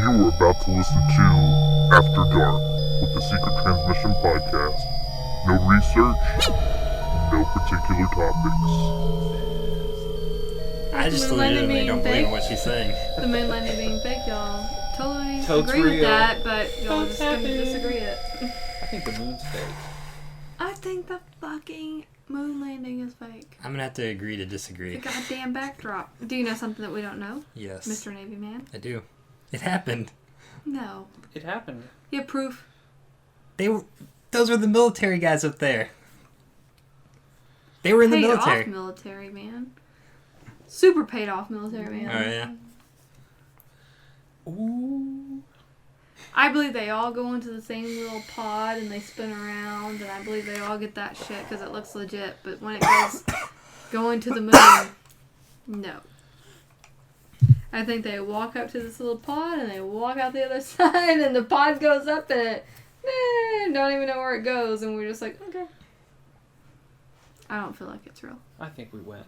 You are about to listen to After Dark with the Secret Transmission Podcast. No research, no particular topics. I just legitimately don't believe what she's saying. The moon landing being fake, y'all. Totally Totes agree with real. that, but y'all Totes just gonna happy. disagree it. I think the moon's fake. I think the fucking moon landing is fake. I'm gonna have to agree to disagree. The goddamn backdrop. Do you know something that we don't know, Yes. Mr. Navy Man? I do. It happened. No. It happened. You have proof? Those were the military guys up there. They were in the Paid military. off military man. Super paid off military man. Oh, yeah. Ooh. I believe they all go into the same little pod and they spin around, and I believe they all get that shit because it looks legit. But when it goes going to the moon, no. I think they walk up to this little pod and they walk out the other side, and the pod goes up and it don't even know where it goes, and we're just like, okay. I don't feel like it's real. I think we went.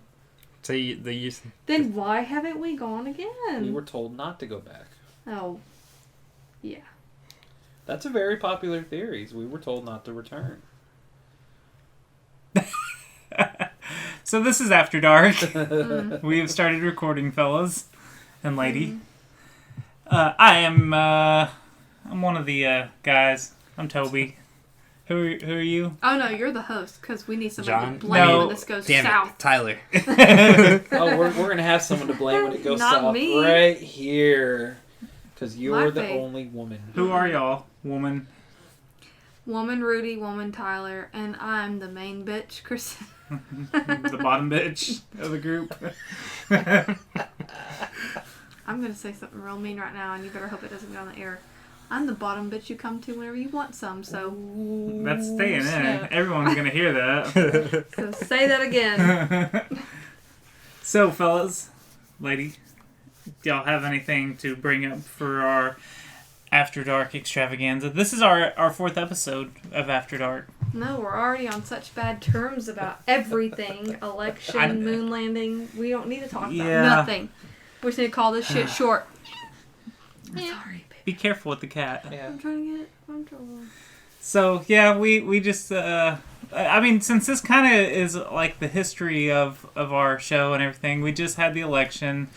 So they used. Then why haven't we gone again? We were told not to go back. Oh, yeah. That's a very popular theory. We were told not to return. So this is After Dark. Mm. We have started recording, fellas and lady. I'm one of the guys. I'm Toby. Who are you? Oh no, you're the host because we need somebody John? to blame No. when this goes Damn south. it, Tyler. Oh, we're going to have someone to blame when it goes Not south. me. Right here. Because you're My the fate. only woman. Who are y'all, woman? Woman Rudy, woman Tyler, and I'm the main bitch, Kristen. The bottom bitch of the group. I'm gonna say something real mean right now, and you better hope it doesn't get on the air. I'm the bottom bitch you come to whenever you want some, so That's staying in. snap. Everyone's gonna hear that. so say that again. So, fellas, lady, do y'all have anything to bring up for our After Dark extravaganza? This is our fourth episode of After Dark. No, we're already on such bad terms about everything. Election, moon landing. We don't need to talk about Yeah. nothing. We just need to call this shit short. I'm sorry, baby. Be careful with the cat. Yeah. I'm trying to get control. So, yeah, we just, I mean, since this kind of is like the history of our show and everything, we just had the election.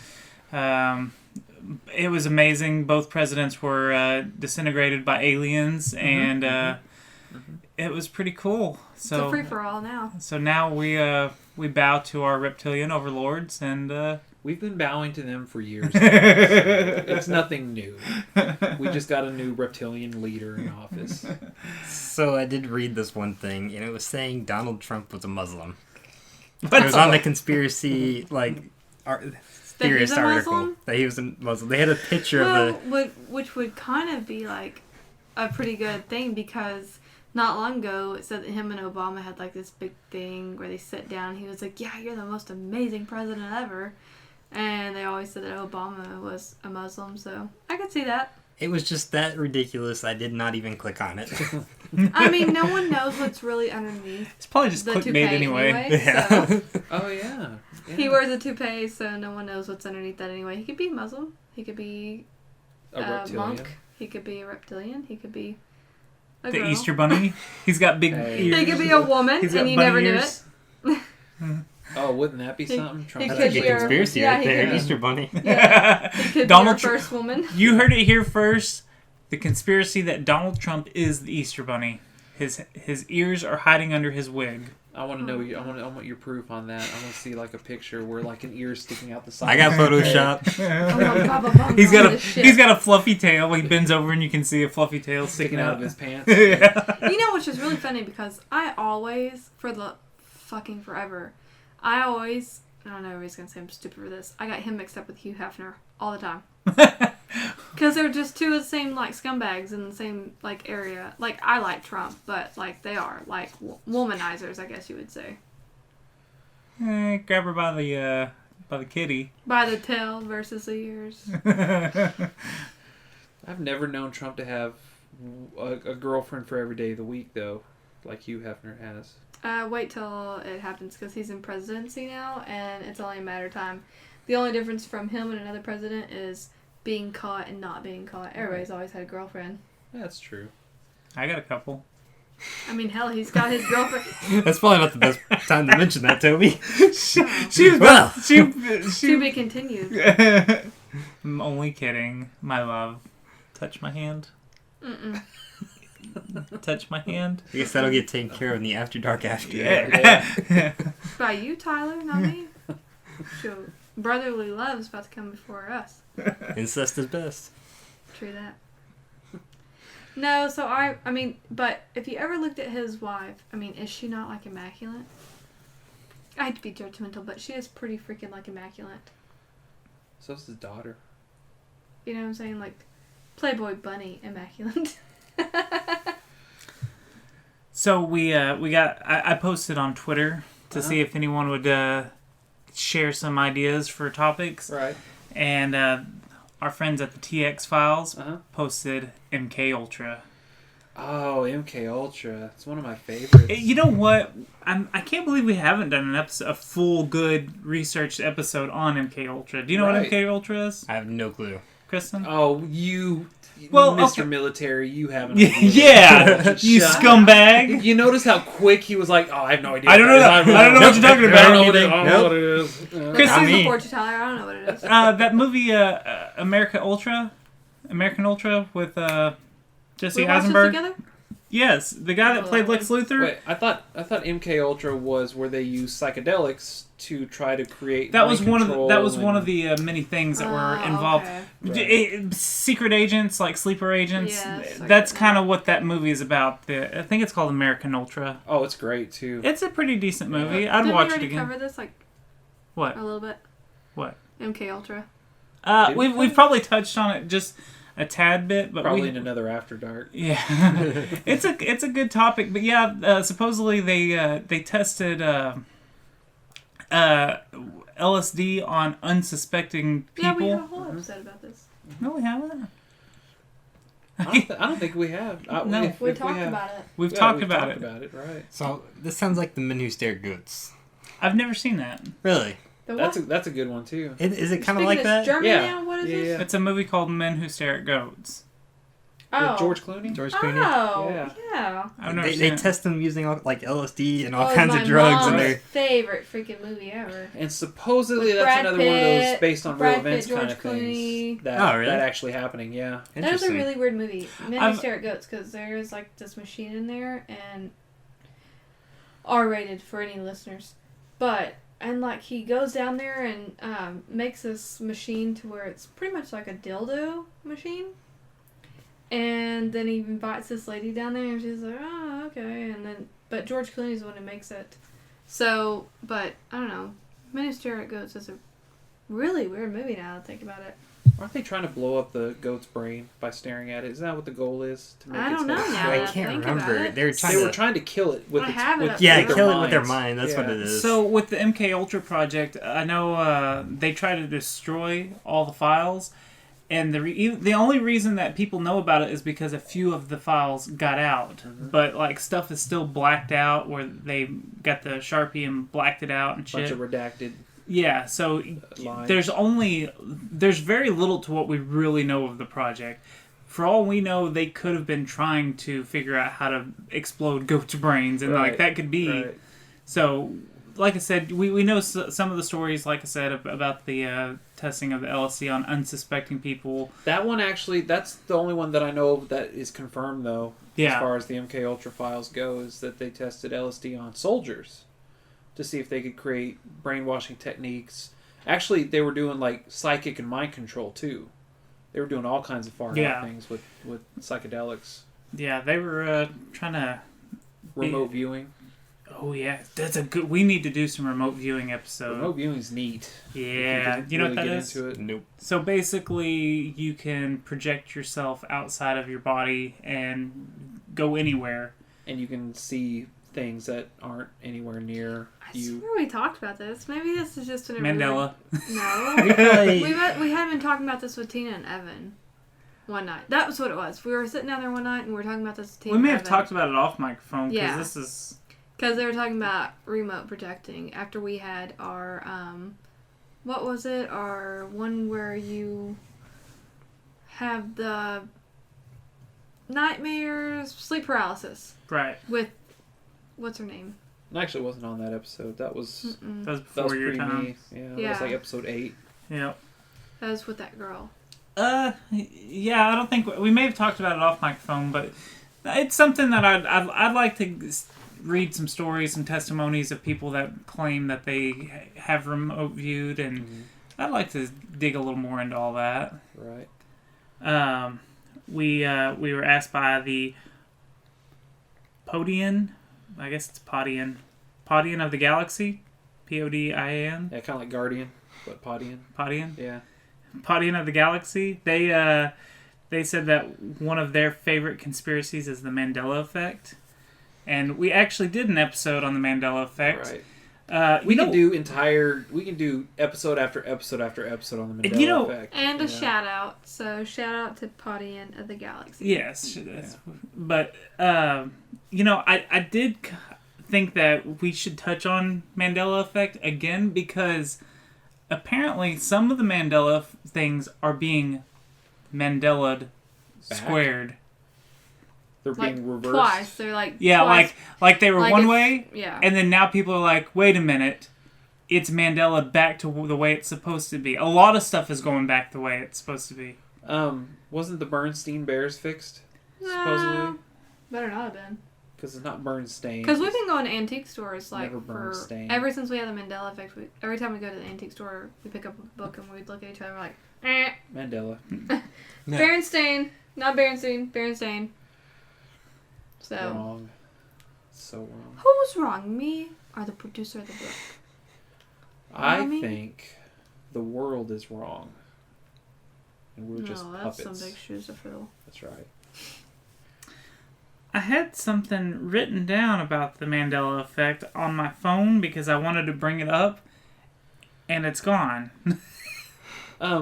It was amazing. Both presidents were disintegrated by aliens, and it was pretty cool. It's So a free for all now. So now we bow to our Reptilian Overlords, and We've been bowing to them for years. It's nothing new. We just got a new reptilian leader in office. So I did read this one thing, and it was saying Donald Trump was a Muslim. It But was on the conspiracy, theorist he's a article Muslim? that he was a Muslim. They had a picture of the. Which would kind of be like a pretty good thing because not long ago it said that him and Obama had like this big thing where they sit down. He was like, "Yeah, you're the most amazing president ever," and they always said that Obama was a Muslim. So I could see that. It was just that ridiculous. I did not even click on it. I mean, no one knows what's really underneath it's probably just the clickbait toupee anyway. Yeah. So Oh, yeah. he wears a toupee, so no one knows what's underneath that anyway. He could be Muslim. He could be A reptilian. monk. He could be a reptilian. He could be a The girl. Easter Bunny. He's got big Hey. ears. He could be a woman, He's got and you bunny never knew ears. it. Oh, wouldn't that be He- something? he Trump That's could a good be a- conspiracy yeah, right he there. could be- Easter Bunny. Yeah. He could Donald be Tr- our first woman. You heard it here first. The conspiracy that Donald Trump is the Easter Bunny. His ears are hiding under his wig. I want to know. I want your proof on that. I want to see like a picture where like an ear sticking out the side. I got of his Photoshop. He's got this shit. he's got a fluffy tail. He bends over and you can see a fluffy tail head sticking sticking out out of his pants. Yeah. You know, which is really funny because I always, for the fucking forever, I know everybody's gonna say I'm stupid for this. I got him mixed up with Hugh Hefner all the time. Because they're just two of the same, like, scumbags in the same, like, area. Like, I like Trump, but, like, they are, like, womanizers, I guess you would say. Grab her by the kitty. By the tail versus the ears. I've never known Trump to have a girlfriend for every day of the week, though, like Hugh Hefner has. Wait till it happens because he's in presidency now, and it's only a matter of time. The only difference from him and another president is being caught and not being caught. Everybody's always had a girlfriend. That's true. I got a couple. I mean, hell, he's got his girlfriend. That's probably not the best time to mention that, Toby. She was Well. To be continued. I'm only kidding. My love. Touch my hand. Mm-mm. Touch my hand. I guess that'll get taken care of in the After Dark after. Yeah. By you, Tyler, not me. Shoot. Brotherly love's about to come before us. Incest is best. True that. No, so I mean, but if you ever looked at his wife, I mean, is she not like immaculate? I hate to be judgmental, but she is pretty freaking like immaculate. So's his daughter. You know what I'm saying? Like, Playboy Bunny immaculate. So we got. I posted on Twitter to see if anyone would share some ideas for topics. Right. And our friends at the TX Files Uh-huh. posted MK Ultra. Oh, MK Ultra. It's one of my favorites. You know what? I can't believe we haven't done a full, good, researched episode on MK Ultra. Do you know what Right. MK Ultra is, I have no clue. Kristen? Oh, you... Well, Mr. okay. Military, you haven't. Yeah, you Shut up. scumbag. You notice how quick he was like, oh, I have no idea. I don't know that- I don't know what you're talking I about. don't know what it is. I don't know Nope. what it is. Chris, I'll me. support you, Tyler. I don't know what it is. That movie, American Ultra, with Jesse We watched this Eisenberg. together? Yes, the guy that played Lex Luthor. Wait, I thought MK Ultra was where they used psychedelics to try to create. That was mind one of control the many things that were involved. Okay. Right. Secret agents, like sleeper agents. Yes, I That's get kind that. of what that movie is about. I think it's called American Ultra. Oh, it's great too. It's a pretty decent movie. I'd Didn't watch we it already again. cover this like What? a little bit? What? MK Ultra. Did we We've probably touched on it just a tad bit, but Probably in another After Dark. yeah, it's a good topic. But yeah, supposedly they tested LSD on unsuspecting Yeah, we people. had a whole episode about this. No, we haven't. I don't think we have. No. We if talked have, about it. We've yeah, talked we've about talked it. about it, right? So, this sounds like The Men Who Stare at Goats. I've never seen that. Really? The That's what? that's a good one too. Is it kind of Speaking like of that? German Yeah. now? What is Yeah, this? yeah. It's a movie called Men Who Stare at Goats. Oh. With George Clooney. George Oh, Clooney? yeah. I've never They seen it. test them using like LSD and all Oh, kinds my of drugs, mom's and they're favorite freaking movie ever. And supposedly With that's Brad another one of those Pitt, based on Brad real events Pitt, kind of George Clooney. things. That, Oh, really? that actually happening, yeah. That was a interesting. really weird movie. Men I've- Who Stare at Goats, because there is like this machine in there, and R-rated for any listeners. And like he goes down there and makes this machine to where it's pretty much like a dildo machine. And then he invites this lady down there, and she's like, oh, okay. But George Clooney's the one who makes it. So, but I don't know. Men Who Stare at Goats is a really weird movie now that I think about it. Aren't they trying to blow up the goat's brain by staring at it? Isn't that what the goal is? To make I its don't know head now. swell? I that can't think about remember. it. They're They were trying to kill it with I its have it with, up yeah, there. with kill their it with their minds. mind. That's what Yeah. it is. So with the MK Ultra project, I know they try to destroy all the files, and the only reason that people know about it is because a few of the files got out. Mm-hmm. But like stuff is still blacked out, where they got the Sharpie and blacked it out and bunch shit. of redacted Yeah, so lines. there's very little to what we really know of the project. For all we know, they could have been trying to figure out how to explode goats' brains, and like Right, that could be. right. So, like I said, we know some of the stories, like I said, about the testing of the LSD on unsuspecting people. That one actually, that's the only one that I know of that is confirmed though. Yeah. As far as the MK Ultra files go, is that they tested LSD on soldiers to see if they could create brainwashing techniques. Actually, they were doing like psychic and mind control too. They were doing all kinds of far out things with psychedelics. Yeah, they were trying to. Remote viewing. Oh yeah, that's a good. We need to do some remote viewing episode. Remote viewing's neat. Yeah, If you know really what that get is? into it. Nope. So basically, you can project yourself outside of your body and go anywhere. And you can see things that aren't anywhere near I you. swear we talked about this. Maybe this is just an Mandela. No. We probably- we had been talking about this with Tina and Evan one night. That was what it was. We were sitting down there one night and we were talking about this with Tina We may and have Evan. talked about it off microphone because Yeah. this is. Because they were talking about remote projecting after we had our, what was it? Our one where you have the nightmares, sleep paralysis Right. with what's her name? I actually wasn't on that episode. That was That was that before was your pre time. me. Yeah, that Yeah. was like episode 8. Yep. That was with that girl. Yeah, I don't think we may have talked about it off microphone, but it's something that I'd like to read some stories, some testimonies of people that claim that they have remote viewed, and I'd like to dig a little more into all that. Right. We were asked by the Podian, I guess it's Podian of the Galaxy, Podian. Yeah, kind of like Guardian, but Podian. Podian. Yeah. Podian of the Galaxy. They said that one of their favorite conspiracies is the Mandela Effect, and we actually did an episode on the Mandela Effect. Right. We can do episode after episode after episode on the Mandela Effect. And a shout out. So shout out to Podian of the Galaxy. Yes, but I did think that we should touch on Mandela Effect again because apparently some of the Mandela things are being Mandela'd squared. They're Like being reversed. twice. They're like Yeah, twice. like they were Like one it's- way, Yeah. and then now people are like, wait a minute, it's Mandela back to the way it's supposed to be. A lot of stuff is going back the way it's supposed to be. Wasn't the Bernstein Bears fixed? No, Supposedly? better not have been. Because it's not Bernstein. Because we've been going to antique stores like Never for Bernstein. ever since we had the Mandela Effect. Every time we go to the antique store, we pick up a book and we'd look at each other like, Mandela. Berenstain, not Berenstain, Berenstain. So Wrong. So wrong. who's wrong, me or the producer of the book? I Mommy? think the world is wrong. And we're just No, that's puppets. some big shoes to fill. That's right. I had something written down about the Mandela Effect on my phone because I wanted to bring it up, and it's gone.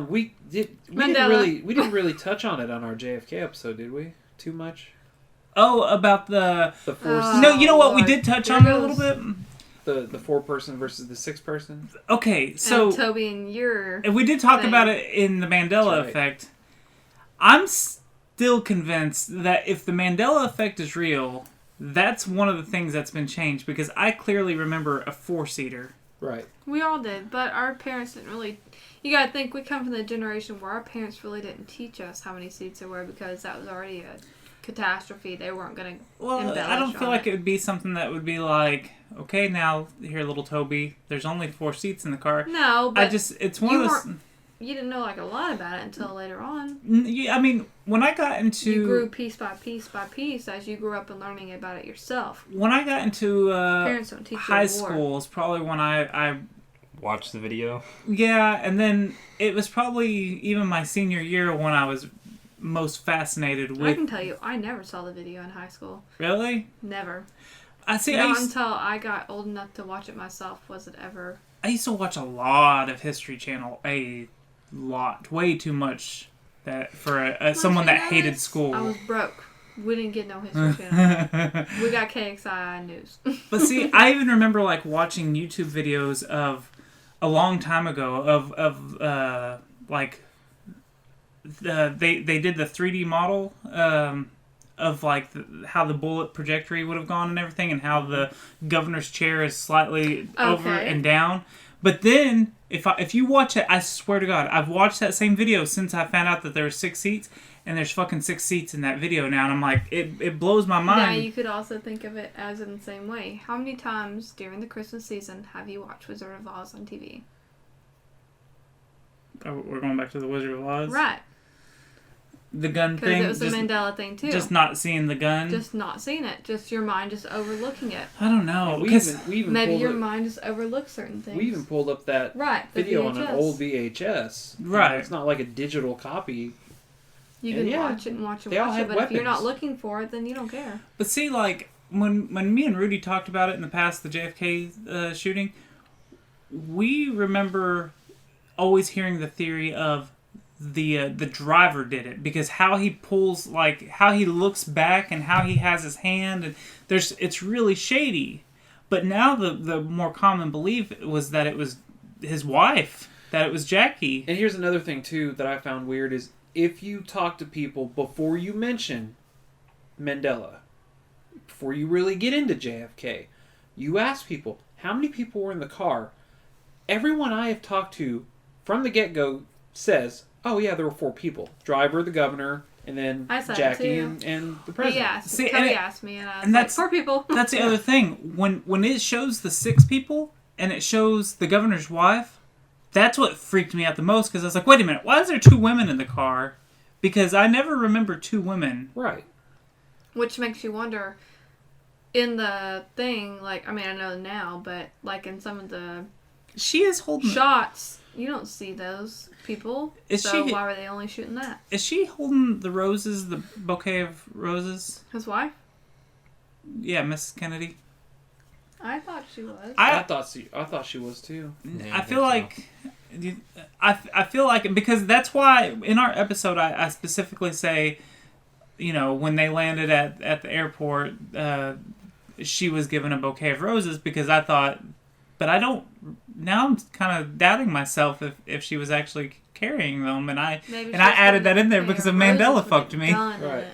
We didn't really touch on it on our JFK episode, did we? Too much? Oh, about the force. no, you know what? We Lord. did touch There on it a little goes- bit. The 4-person versus the 6-person. Okay, so and Toby and your we did talk thing. about it in the Mandela That's right. Effect. I'm still convinced that if the Mandela Effect is real, that's one of the things that's been changed because I clearly remember a 4-seater. Right. We all did, but our parents didn't really. You gotta think we come from the generation where our parents really didn't teach us how many seats there were because that was already a catastrophe. They weren't gonna. Well, I don't feel like it would be something that would be like, okay, now here, little Toby, there's only 4 seats in the car. No, but It's one of those. you didn't know like a lot about it until later on. I mean, when I got into You grew piece by piece by piece as you grew up and learning about it yourself. when I got into Parents don't teach you high war. school is probably when I Watch the video. yeah, and then it was probably even my senior year when I was most fascinated I with. can tell you, I never saw the video in high school. Really? Never. I see. Not until I got old enough to watch it myself was it ever. I used to watch a lot of History Channel, way too much that for someone that hated school. I was broke. We didn't get no History Channel. We got KXI News. But see, I even remember like watching YouTube videos of a long time ago of like they did the 3D model of like how the bullet trajectory would have gone and everything, and how the governor's chair is slightly over and down. But then if you watch it, I swear to God, I've watched that same video since I found out that there were 6 seats. And there's fucking 6 seats in that video now, and I'm like, it blows my mind. Now you could also think of it as in the same way. How many times during the Christmas season have you watched Wizard of Oz on TV? Oh, we're going back to the Wizard of Oz? Right. The gun Because thing? it was a Mandela thing too. Just not seeing the gun? Just not seeing it. Just your mind just overlooking it. I don't know. We Because even Maybe pulled your it- mind just overlooks certain things. We even pulled up that right, the video on VHS. an old VHS. Right. You know, it's not like a digital copy. You And can yeah, watch it and watch it they all watch it, had but if you're not weapons. looking for it, then you don't care. But see, like, when me and Rudy talked about it in the past, the JFK shooting, we remember always hearing the theory of the driver did it, because how he pulls, like, how he looks back and how he has his hand, and it's really shady. But now the more common belief was that it was his wife that it was Jackie. And here's another thing, too, that I found weird is if you talk to people before you mention Mandela, before you really get into JFK, you ask people, how many people were in the car? Everyone I have talked to from the get-go says, oh, yeah, there were 4 people. Driver, the governor, and then I said Jackie it too. and the president. Toby asked me, and I was and like, that's 4 people. That's the other thing. When it shows the 6 people and it shows the governor's wife, that's what freaked me out the most because I was like, wait a minute, why is there 2 women in the car? Because I never remember 2 women. Right. Which makes you wonder, in the thing, like, I mean, I know now, but, like, in some of the She is holding... shots, you don't see those people. Is so she- why were they only shooting that? Is she holding the roses, the bouquet of roses? His wife? Yeah, Mrs. Kennedy. I thought she was. I thought she was, too. Yeah, I feel think like... I feel like... Because that's why, in our episode, I specifically say, you know, when they landed at the airport, she was given a bouquet of roses because I thought... But I don't... Now I'm kind of doubting myself if she was actually carrying them, and I added that in there because of Mandela fucked me. Right.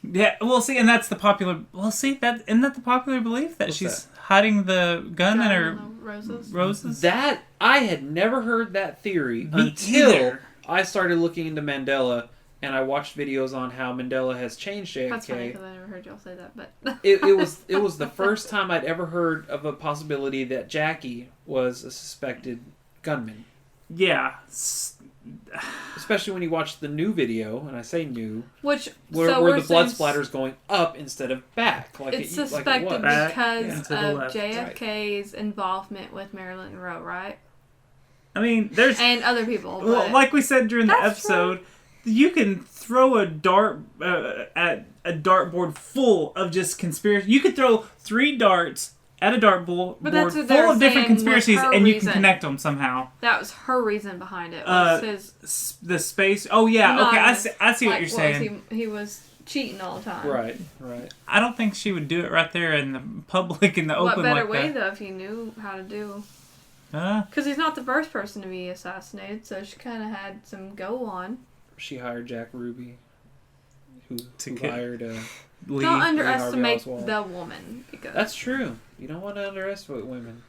Yeah, well, see, and that's the popular... Well, see, isn't that the popular belief that What's she's hiding the gun in her roses. roses? That, I had never heard that theory Me until either. I started looking into Mandela, and I watched videos on how Mandela has changed JFK. That's funny because I never heard y'all say that, but it was the first time I'd ever heard of a possibility that Jackie was a suspected gunman. Yeah. Especially when you watch the new video, and I say new, which where we're the blood saying splatter's going up instead of back, like it's it, like suspected it was. Back, because yeah, to the of left. JFK's involvement with Marilyn Monroe, right? I mean, there's... And other people. Well, but like we said during the That's episode, you can throw a dart at a dartboard full of just conspiracy. You could throw 3 darts at a dartboard But that's what full they're of different saying was conspiracies, her and you reason. can connect them somehow. that was her reason behind it. Was his The space... Oh, yeah, No, okay, I I see what like, you're saying. He was cheating all the time. Right. I don't think she would do it right there in the public, in the What open better like way that. though if you knew how to do? Huh? Because he's not the first person to be assassinated, so she kind of had some go on. She hired Jack Ruby, who get- hired... Lee. Don't Harvey underestimate Oswald. the woman. Because That's true. You don't want to underestimate women.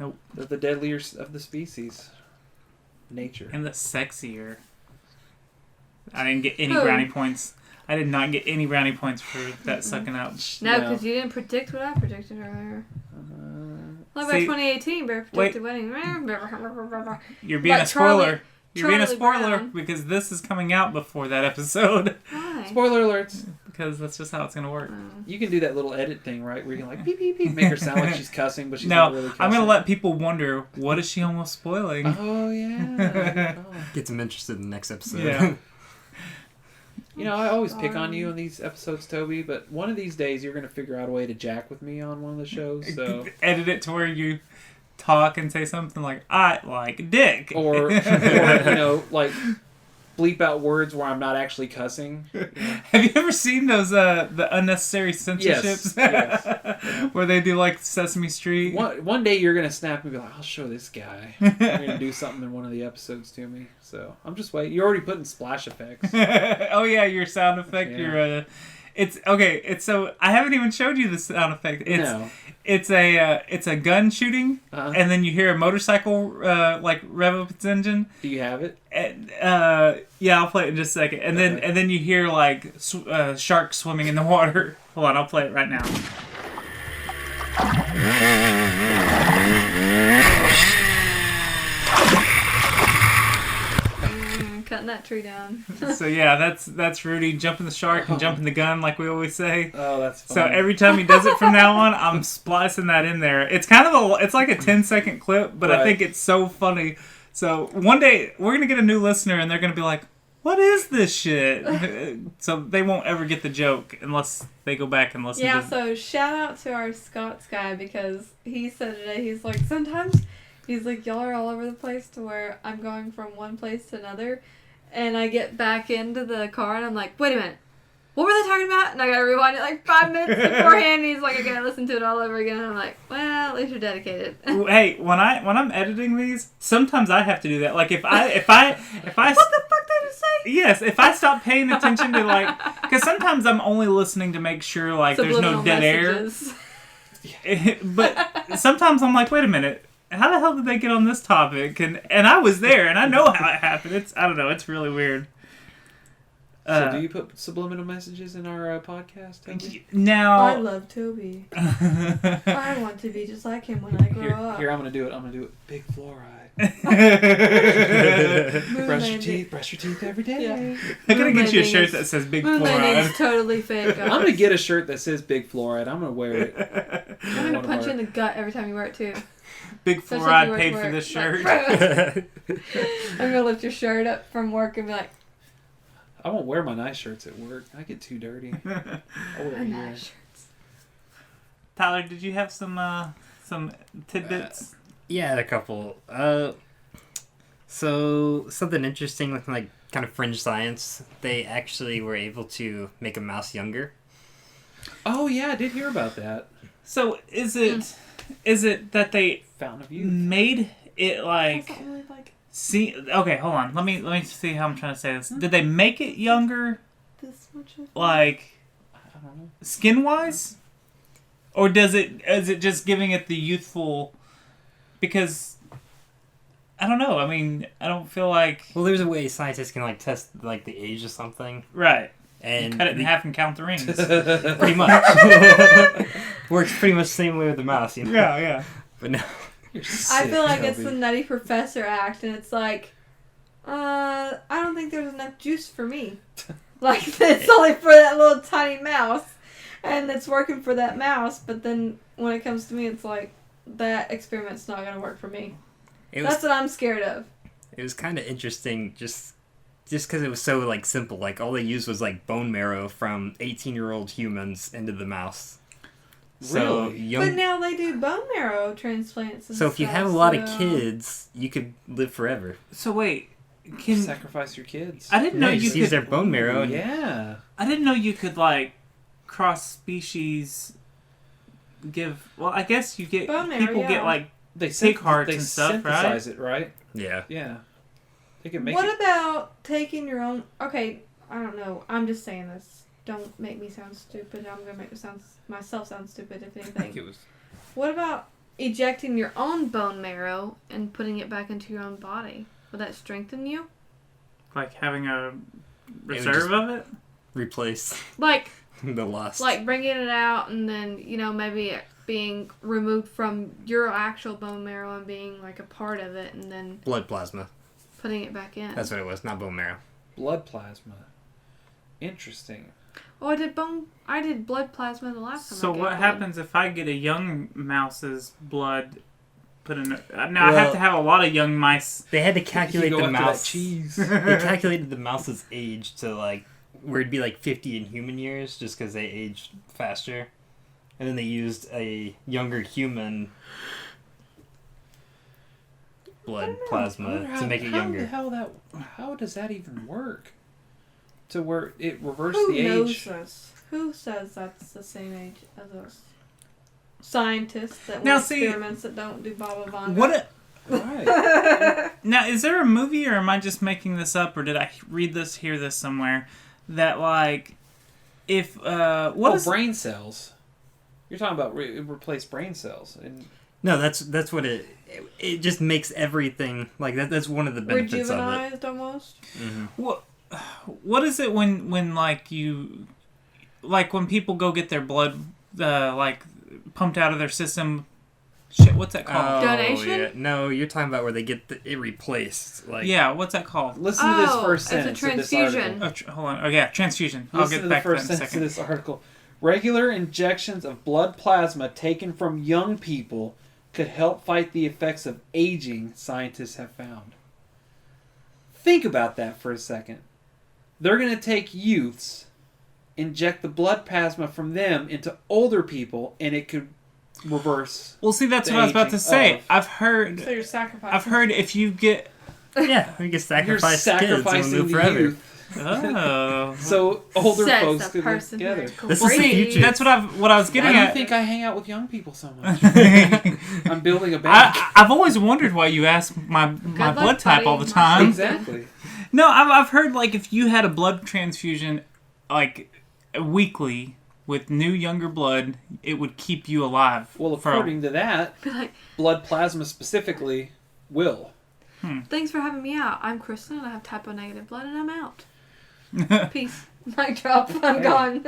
Nope. They're the deadliest of the species. Nature. And the sexier. I didn't get any Who? brownie points. I did not get any brownie points for that sucking out. No, because you didn't predict what I predicted earlier. Like by See- 2018, Bear predicted wedding. You're being But a spoiler. Charlie- You're being a Charlie spoiler Brown. because this is coming out before that episode. Why? Spoiler alerts. Because that's just how it's going to work. You can do that little edit thing, right? Where you can like beep beep beep, make her sound like she's cussing, but she's No, not really cussing. I'm going to let people wonder, what is she almost spoiling? Oh yeah. Get them interested in the next episode. Yeah. You know, I always pick on you on these episodes, Toby, but one of these days you're going to figure out a way to jack with me on one of the shows. So, Edit it to where you talk and say something like, I like dick. or you know, like bleep out words where I'm not actually cussing. Have you ever seen those the unnecessary censorships? Yes. Where they do like Sesame Street? One day you're gonna snap and be like, I'll show this guy. You're gonna do something in one of the episodes to me. So I'm just waiting. You're already putting splash effects. Oh yeah, your sound effect. Yeah. Your it's okay. It's so I haven't even showed you the sound effect. No. It's a gun shooting, Uh-huh. and then you hear a motorcycle like rev up its engine. Do you have it? And, yeah, I'll play it in just a second. And then you hear like sharks swimming in the water. Hold on, I'll play it right now. Cutting that tree down. So yeah, that's Rudy jumping the shark and jumping the gun, like we always say. Oh, that's fun. So every time he does it from now on, I'm splicing that in there. It's kind of it's like a 10-second clip, but I Right. think it's so funny. So one day we're gonna get a new listener, and they're gonna be like, "What is this shit?" So they won't ever get the joke unless they go back and listen. Yeah, to so shout out to our Scots guy because he said today, he's like, sometimes, he's like, y'all are all over the place to where I'm going from one place to another, and I get back into the car and I'm like, wait a minute, what were they talking about? And I gotta rewind it like 5 minutes beforehand. He's like, I gotta listen to it all over again. And I'm like, well, at least you're dedicated. Hey, when I'm editing these, sometimes I have to do that. Like if I What the fuck did it say? yes, if I stop paying attention to like, because sometimes I'm only listening to make sure like there's no Subliminal dead messages. air. But sometimes I'm like, wait a minute, how the hell did they get on this topic? And I was there, and I know how it happened. I don't know, it's really weird. So do you put subliminal messages in our podcast, Toby? Now, I love Toby. I want to be just like him when I grow up. Here, I'm gonna do it. I'm gonna do it. Big fluoride. Moon Brush your landing. teeth. Brush your teeth every day. Yeah. I'm gonna get you a landing shirt is- that says Big Moon landing's Fluoride. totally fake. I'm gonna get a shirt that says Big Fluoride. I'm gonna wear it. I'm gonna punch you in the gut every time you wear it too. Big Especially if you Fluoride work paid for for it. this Like, shirt. I'm gonna lift your shirt up from work and be like, I won't wear my nice shirts at work. I get too dirty. I wear it here. nice. Tyler, did you have some tidbits? Yeah, a couple. So something interesting with like kind of fringe science, they actually were able to make a mouse younger. Oh yeah, I did hear about that. So is it that they Fountain of Youth. made it like That's not really like see? Okay, hold on. Let me see how I'm trying to say this. Did they make it younger, this much of like I don't know. skin wise, or is it just giving it the youthful? Because I don't know. I mean, I don't feel like Well, there's a way scientists can like test like the age of something, right. and Cut it in half and count the rings. pretty much works pretty much the same way with the mouse, you know. yeah. But no, You're I sick, feel like it's the Toby. Nutty Professor act, and it's like, I don't think there's enough juice for me. Like, it's only for that little tiny mouse, and it's working for that mouse, but then when it comes to me, it's like, that experiment's not going to work for me. That's what I'm scared of. it was kind of interesting just because it was so like simple. Like all they used was like bone marrow from 18-year-old humans into the mouse. So Really? young. But now they do bone marrow transplants and So if you stuff, have a lot of so- kids, you could live forever. So wait, can Sacrifice your kids. I didn't know No, you just use could. their bone marrow. And, Yeah. I didn't know you could like cross species. Give well, I guess you get Bone marrow, people yeah. get like They Pig hearts they and stuff, synthesize it, right? yeah. Yeah. They can make What it. about taking your own... Okay, I don't know. I'm just saying this. Don't make me sound stupid. I'm going to make myself sound stupid, if I think anything. it was. What about ejecting your own bone marrow and putting it back into your own body? Would that strengthen you? like having a would reserve just- of it. Replace Like the lost. bringing it out and then, maybe it being removed from your actual bone marrow and being like a part of it and then blood plasma. putting it back in. That's what it was, not bone marrow. Blood plasma. Interesting. Oh, I did blood plasma the last time. So I gave what blood. happens if I get a young mouse's blood put in? Now I Well- have to have a lot of young mice. They had to calculate You go the after that mouse. cheese. They calculated the mouse's age to like where it'd be like 50 in human years, just because they aged faster, and then they used a younger human blood plasma to make it younger. How does that even work? To where it reverses Who the knows age? this? Who says that's the same age as us? Scientists that Now, want see- experiments that don't do Baba Vanga. What? Right. Now, is there a movie, or am I just making this up, or did I read this, hear this somewhere, that like, if what is brain cells? You're talking about replace brain cells, and No, that's what it just makes everything like that. That's one of the benefits of it. Rejuvenized almost? what is it when like you like when people go get their blood like pumped out of their system? Shit, what's that called? Donation? Yeah. No, you're talking about where they get it replaced. Like Yeah, what's that called? listen to this Oh, first it's a sentence. of this transfusion. article. Oh, hold on. Oh yeah, transfusion. I'll Listen get to the back to that first in a sentence of second. this article. Regular injections of blood plasma taken from young people could help fight the effects of aging, scientists have found. Think about that for a second. They're going to take youths, inject the blood plasma from them into older people, and it could reverse. Well, see, that's the what I was about to aging say. of- I've So you're sacrificing. heard if you get yeah, we can You're sacrifice kids and sacrificing we'll live the forever. youth. Oh. So older Sets folks a could live person together. who This is the crazy. future. That's what I was getting Why do you at. think I hang out with young people so much? I'm building a bank. I've always wondered why you ask my luck, blood type buddy. all the time. Exactly. No, I've heard like if you had a blood transfusion like weekly with new younger blood, it would keep you alive. Well, for- according to that, Like, blood plasma specifically will. thanks for having me out. I'm Kristen, and I have type O negative blood, and I'm out. Peace. Mic drop. I'm gone.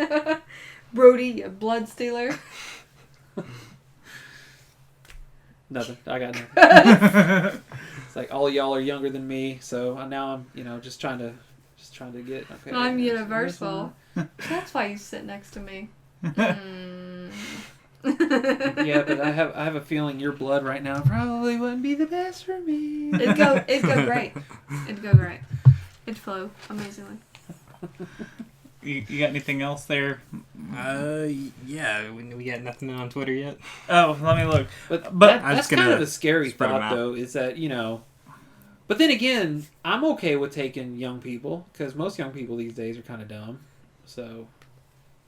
Rudy, you blood stealer. Nothing. I got nothing. It's like all y'all are younger than me, so now I'm, just trying to get. Okay. I'm universal. That's why you sit next to me. Mm. Yeah, but I have a feeling your blood right now probably wouldn't be the best for me. It'd go great. It'd go great. It'd flow amazingly. You got anything else there? Yeah, we got nothing on Twitter yet. Oh, let me look. But I'm that's just kind gonna of a scary spread 'em thought, out. though, is that, But then again, I'm okay with taking young people, because most young people these days are kind of dumb. So,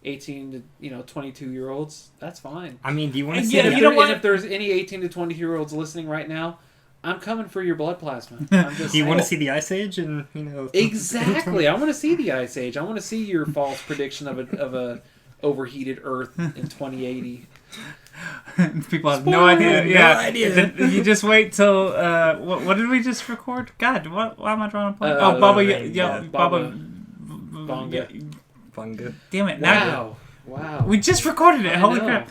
18 to, 22-year-olds, that's fine. I mean, do you want to And see? yeah, the- you know what? And if there's any 18 to 22-year-olds listening right now, I'm coming for your blood plasma. I'm just Do you want to saying. see the Ice Age and Exactly. I want to see the Ice Age. I want to see your false prediction of a overheated Earth in 2080. People have no idea. No Yeah, idea. You just wait till. What did we just record? God, why am I drawing a blank? Uh, Baba, yeah, Baba, Bonga. Funga. Damn it! Now Wow. we just recorded it. I Holy know. crap!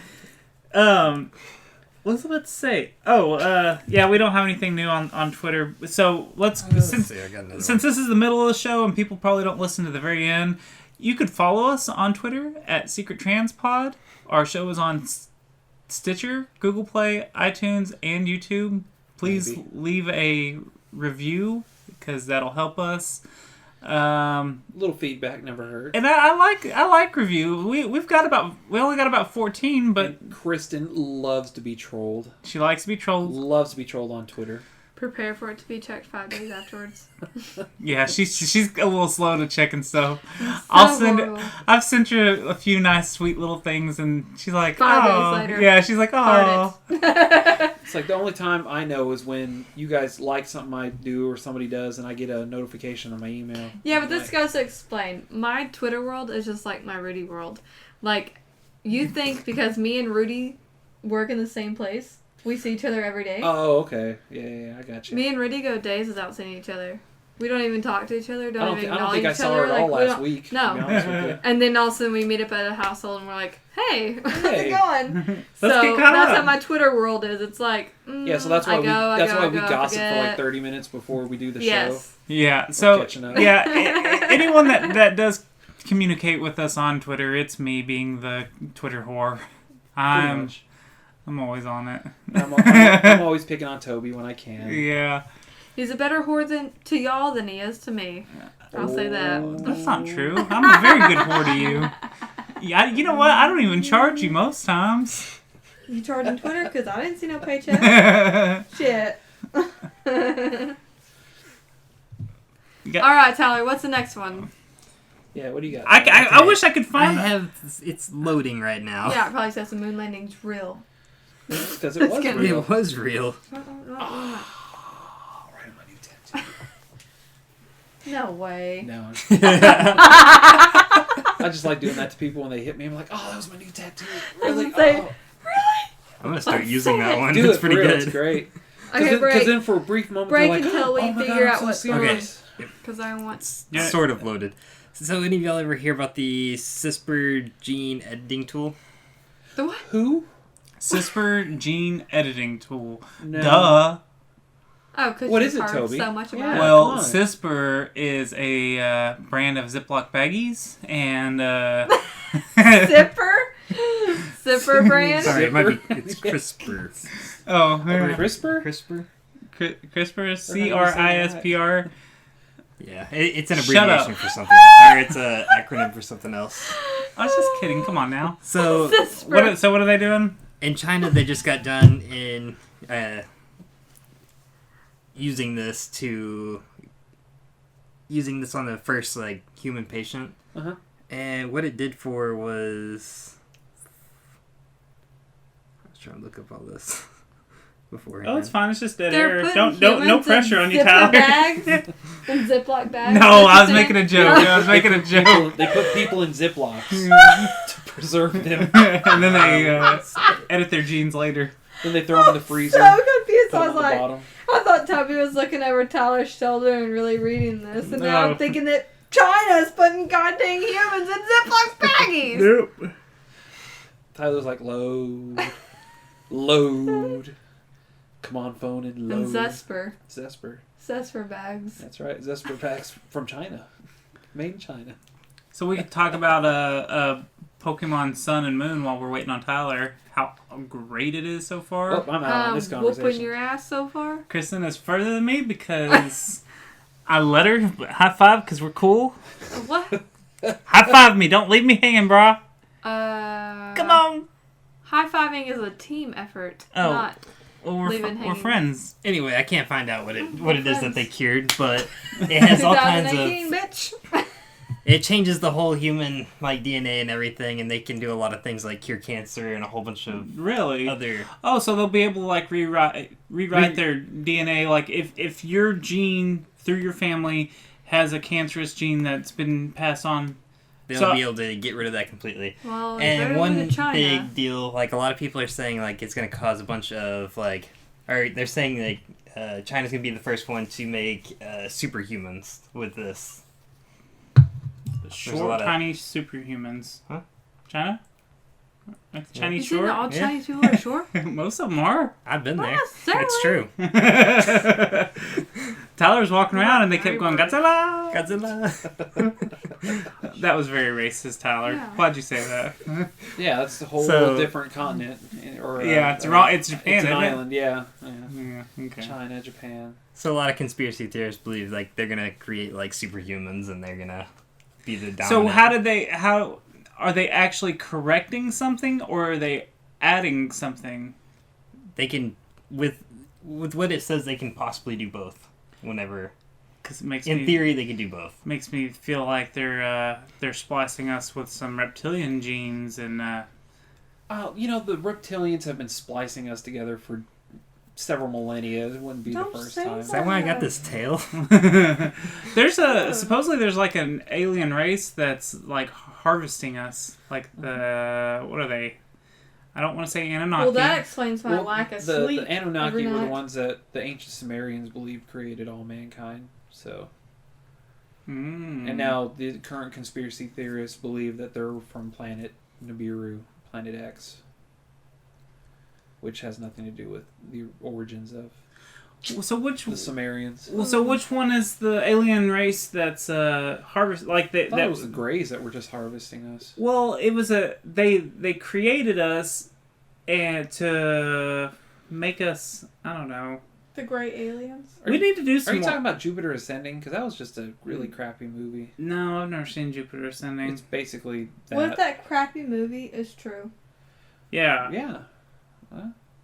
What was I about to say? Yeah, we don't have anything new on Twitter. So let's since this is the middle of the show and people probably don't listen to the very end, you could follow us on Twitter at Secret Transpod. Our show is on Stitcher, Google Play, iTunes, and YouTube. Please Maybe. leave a review because that'll help us. Little feedback never hurt. And I like review. We only got about 14, but And Kristen loves to be trolled. she likes to be trolled. Loves to be trolled on Twitter. Prepare for it to be checked 5 days afterwards. Yeah, she's a little slow to check and stuff. horrible. I've sent her a few nice, sweet little things, and she's like, 5 days oh, later. yeah, she's like, oh, It's like the only time I know is when you guys like something I do or somebody does, and I get a notification on my email. Yeah, but this Like, goes to explain. My Twitter world is just like my Rudy world. Like, you think because me and Rudy work in the same place, we see each other every day? Oh, okay. Yeah, I got you. Me and Rudy go days without seeing each other. We don't even talk to each other. I Don't even don't acknowledge think I each saw other. her at all we last don't- week. No. To be honest with you. And then all of a sudden we meet up at a household and we're like, hey, how's it Hey. going? Let's So get caught that's up. how my Twitter world is. It's like, Yeah, so that's why I we go, gossip for like forget. 30 minutes before we do the show. Yes. yeah. So catching up. yeah, anyone that does communicate with us on Twitter, it's me being the Twitter whore. Pretty I'm much. always on it. I'm always picking on Toby when I can. Yeah. Yeah, He's a better whore to y'all than he is to me. I'll say that. that's not true. I'm a very good whore to you. Yeah, you know what? I don't even charge you most times. You charging Twitter? Because I didn't see no paycheck. Shit. You got- All right, Tyler, what's the next one? Yeah, what do you got? I wish I could I find. have. It's loading right now. Yeah, it probably says the moon landing's real. Because it It's was gonna- real. It was real. Right on my new tattoo. No way. No. I just like doing that to people when they hit me. I'm like, oh, that was my new tattoo. Really? Say- Oh. I'm gonna start using that one. Do It's it, pretty for real. good. It's great. Okay, Because break. then for a brief moment, Break they're like, until we oh my figure God, out I'm what so song. serious. Because I want... Yeah. Sort of loaded. So, any of y'all ever hear about the Crispr gene editing tool? The what? Who? CRISPR gene editing tool. No. Duh. Oh, because What you've is it, heard Toby? so much about Yeah. it. Well, come on. CRISPR is a brand of Ziploc baggies, and Zipper? Zipper brand? Sorry, it might be. It's CRISPR. oh, CRISPR? CRISPR? CRISPR is They're not even saying CRISPR. Yeah, it's an Shut up. abbreviation for something, or it's an acronym for something else. I was just kidding. Come on now. So, Zipper. What are they doing? in China, they just got done in using this to using this on the first like human patient, and what it did for was, I was trying to look up all this before. Oh, it's fine. It's just dead They're air. putting No humans pressure in on you, zipper Tyler. bags, in Ziploc bags. No, I was making a joke. I was making a joke. They put people in Ziplocs to preserve them. And then they edit their genes later. Then they throw them in the freezer. So confused. Put I them was on the like, bottom. I thought Toby was looking over Tyler's shoulder and really reading this, and now No. I'm thinking that China's putting goddamn humans in Ziploc baggies. Nope. Tyler's like, load. Come on, phone and load. And Zesper. Zesper. Bags. That's right. Zesper packs from China. Made in China. So we could talk about Pokemon Sun and Moon while we're waiting on Tyler. How great it is so far. Oh, I'm out on this conversation. Whooping your ass so far? Kristen is further than me because I let her high five because we're cool. What? High five me. Don't leave me hanging, brah. Come on. High-fiving is a team effort, Oh. not... Well, Leaving we're hanging. friends. Anyway, I can't find out what it is that they cured, but it has all kinds 2018, of. bitch. It changes the whole human like DNA and everything, and they can do a lot of things like cure cancer and a whole bunch of Really? other. Oh, so they'll be able to like rewrite their DNA. Like if your gene through your family has a cancerous gene that's been passed on. They'll be able to get rid of that completely. Well, And one one China. big deal, like a lot of people are saying, like it's going to cause a bunch of like, or they're saying like China's going to be the first one to make superhumans with this. Short, lot of- tiny superhumans. Huh? China? Chinese You think short? all Yeah. Chinese people are short? Most of them are. I've been Not there. necessarily. It's true. Tyler's walking around and they kept going, Godzilla! Godzilla. That was very racist, Tyler. Yeah. Why'd you say that? Yeah, that's a whole So- different continent. Or, Yeah, it's wrong. It's Japan, It's an isn't it? island, yeah. Yeah, okay. China, Japan. So a lot of conspiracy theorists believe like they're gonna create like superhumans and they're gonna be the dominant. So how are they actually correcting something or are they adding something? They can with what it says they can possibly do both. Whenever, Because it makes in me theory, they can do both. makes me feel like they're splicing us with some reptilian genes and. Oh, you know, the reptilians have been splicing us together for several millennia. It wouldn't be Don't the first say time. Is that why I got this tail? Supposedly there's like an alien race that's like harvesting us. Like what are they? I don't want to say Anunnaki. Well, that explains my lack of the sleep. Anunnaki every were the night. ones that the ancient Sumerians believed created all mankind. So, and now the current conspiracy theorists believe that they're from planet Nibiru, Planet X, which has nothing to do with the origins of So which the Sumerians. Well, so which one is the alien race that's harvest like I thought it was the Greys that were just harvesting us. Well, it was they created us and to make us. I don't know. The Great Aliens. We need to do Are some. you more. talking about Jupiter Ascending? Because that was just a really crappy movie. No, I've never seen Jupiter Ascending. It's basically that. What if that crappy movie is true? Yeah. Yeah.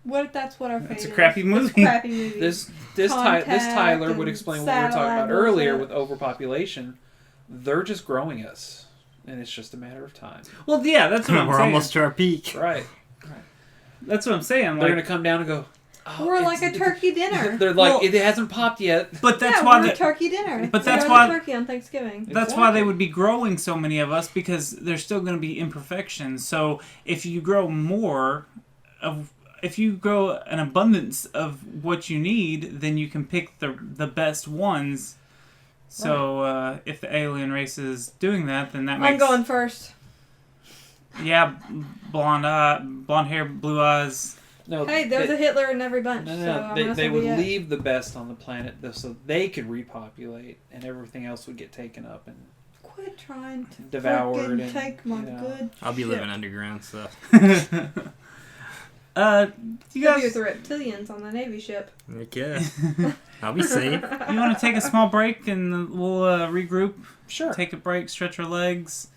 What if that's what our fate It's a is? crappy It's movie. a crappy movie. This Contact Tyler would and explain what we were talking about satellite earlier bullshit. with overpopulation. They're just growing us, and it's just a matter of time. Well, yeah, that's what I'm We're saying. almost to our peak. Right. That's what I'm saying. They're Like, gonna come down and go. Oh, We're like a turkey dinner. They're like, Well- it hasn't popped yet. but that's yeah, why we're the, a turkey dinner. But We that's go to why- turkey on Thanksgiving. That's why they Exactly. would be growing so many of us because there's still going to be imperfections. So if you grow if you grow an abundance of what you need, then you can pick the best ones. So if the alien race is doing that, then that makes I'm going first. yeah, blonde hair, blue eyes. No, Hey, there's a Hitler in every bunch. No, So no, I'm they gonna would be it. leave the best on the planet so they could repopulate, and everything else would get taken up and Quit trying to devoured frickin' and take my you know. good I'll be shit. living underground, so You You'll be guys, with the reptilians on the Navy ship. okay. I'll be safe. you want to take a small break and we'll regroup? Sure. Take a break, stretch our legs,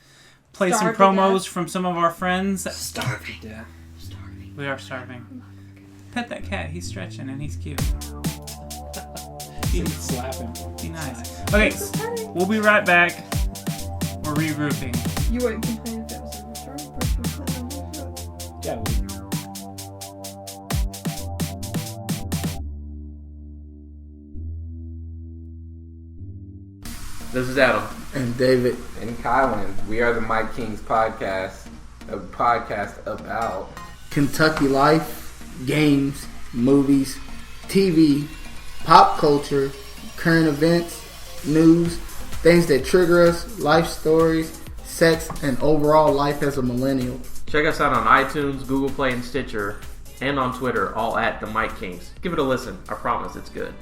play Starve some to promos death. from some of our friends. Starving. Yeah. We are starving. Pet that cat. He's stretching and he's cute. Slap him. Be nice. Okay, we'll be right back. We're regrouping. You wouldn't complain if it was a return person. Yeah, This is Adam. And David. And Kylan. We are the Mike Kings podcast, a podcast about Kentucky life, games, movies, TV, pop culture, current events, news, things that trigger us, life stories, sex, and overall life as a millennial. Check us out on iTunes, Google Play, and Stitcher, and on Twitter, all at the Mike Kings. Give it a listen. I promise it's good.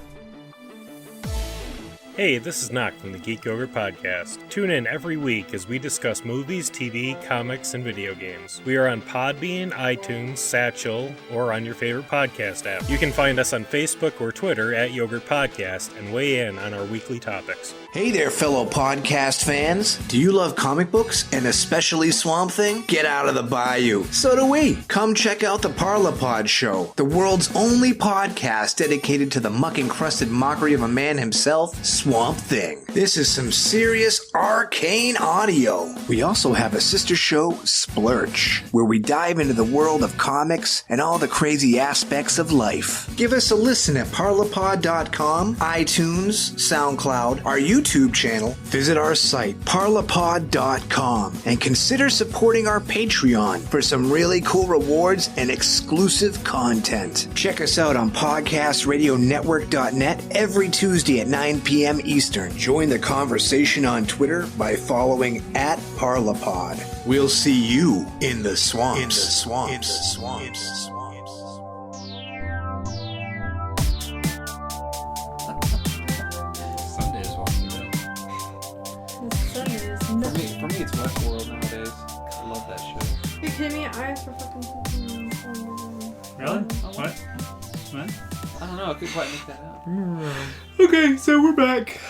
Hey, this is Knock from the Geek Yogurt Podcast. Tune in every week as we discuss movies, TV, comics, and video games. We are on Podbean, iTunes, Satchel, or on your favorite podcast app. You can find us on Facebook or Twitter at Yogurt Podcast and weigh in on our weekly topics. Hey there, fellow podcast fans. Do you love comic books and especially Swamp Thing? Get out of the bayou. So do we. Come check out the Parlapod Show, the world's only podcast dedicated to the muck-encrusted mockery of a man himself, Swamp Thing. This is some serious arcane audio. We also have a sister show, Splurch, where we dive into the world of comics and all the crazy aspects of life. Give us a listen at parlapod.com, iTunes, SoundCloud, our YouTube channel. Visit our site, parlapod.com, and consider supporting our Patreon for some really cool rewards and exclusive content. Check us out on podcastradionetwork.net every Tuesday at 9 p.m. Eastern. Join the conversation on Twitter by following at Parlapod. We'll see you in the swamps. In the swamps. In the swamps. Sunday is Walking Dead. for me, it's Westworld nowadays. I love that show. You kidding me? I asked for fucking. Really? What? I don't know. I couldn't quite make that out. Okay, so we're back.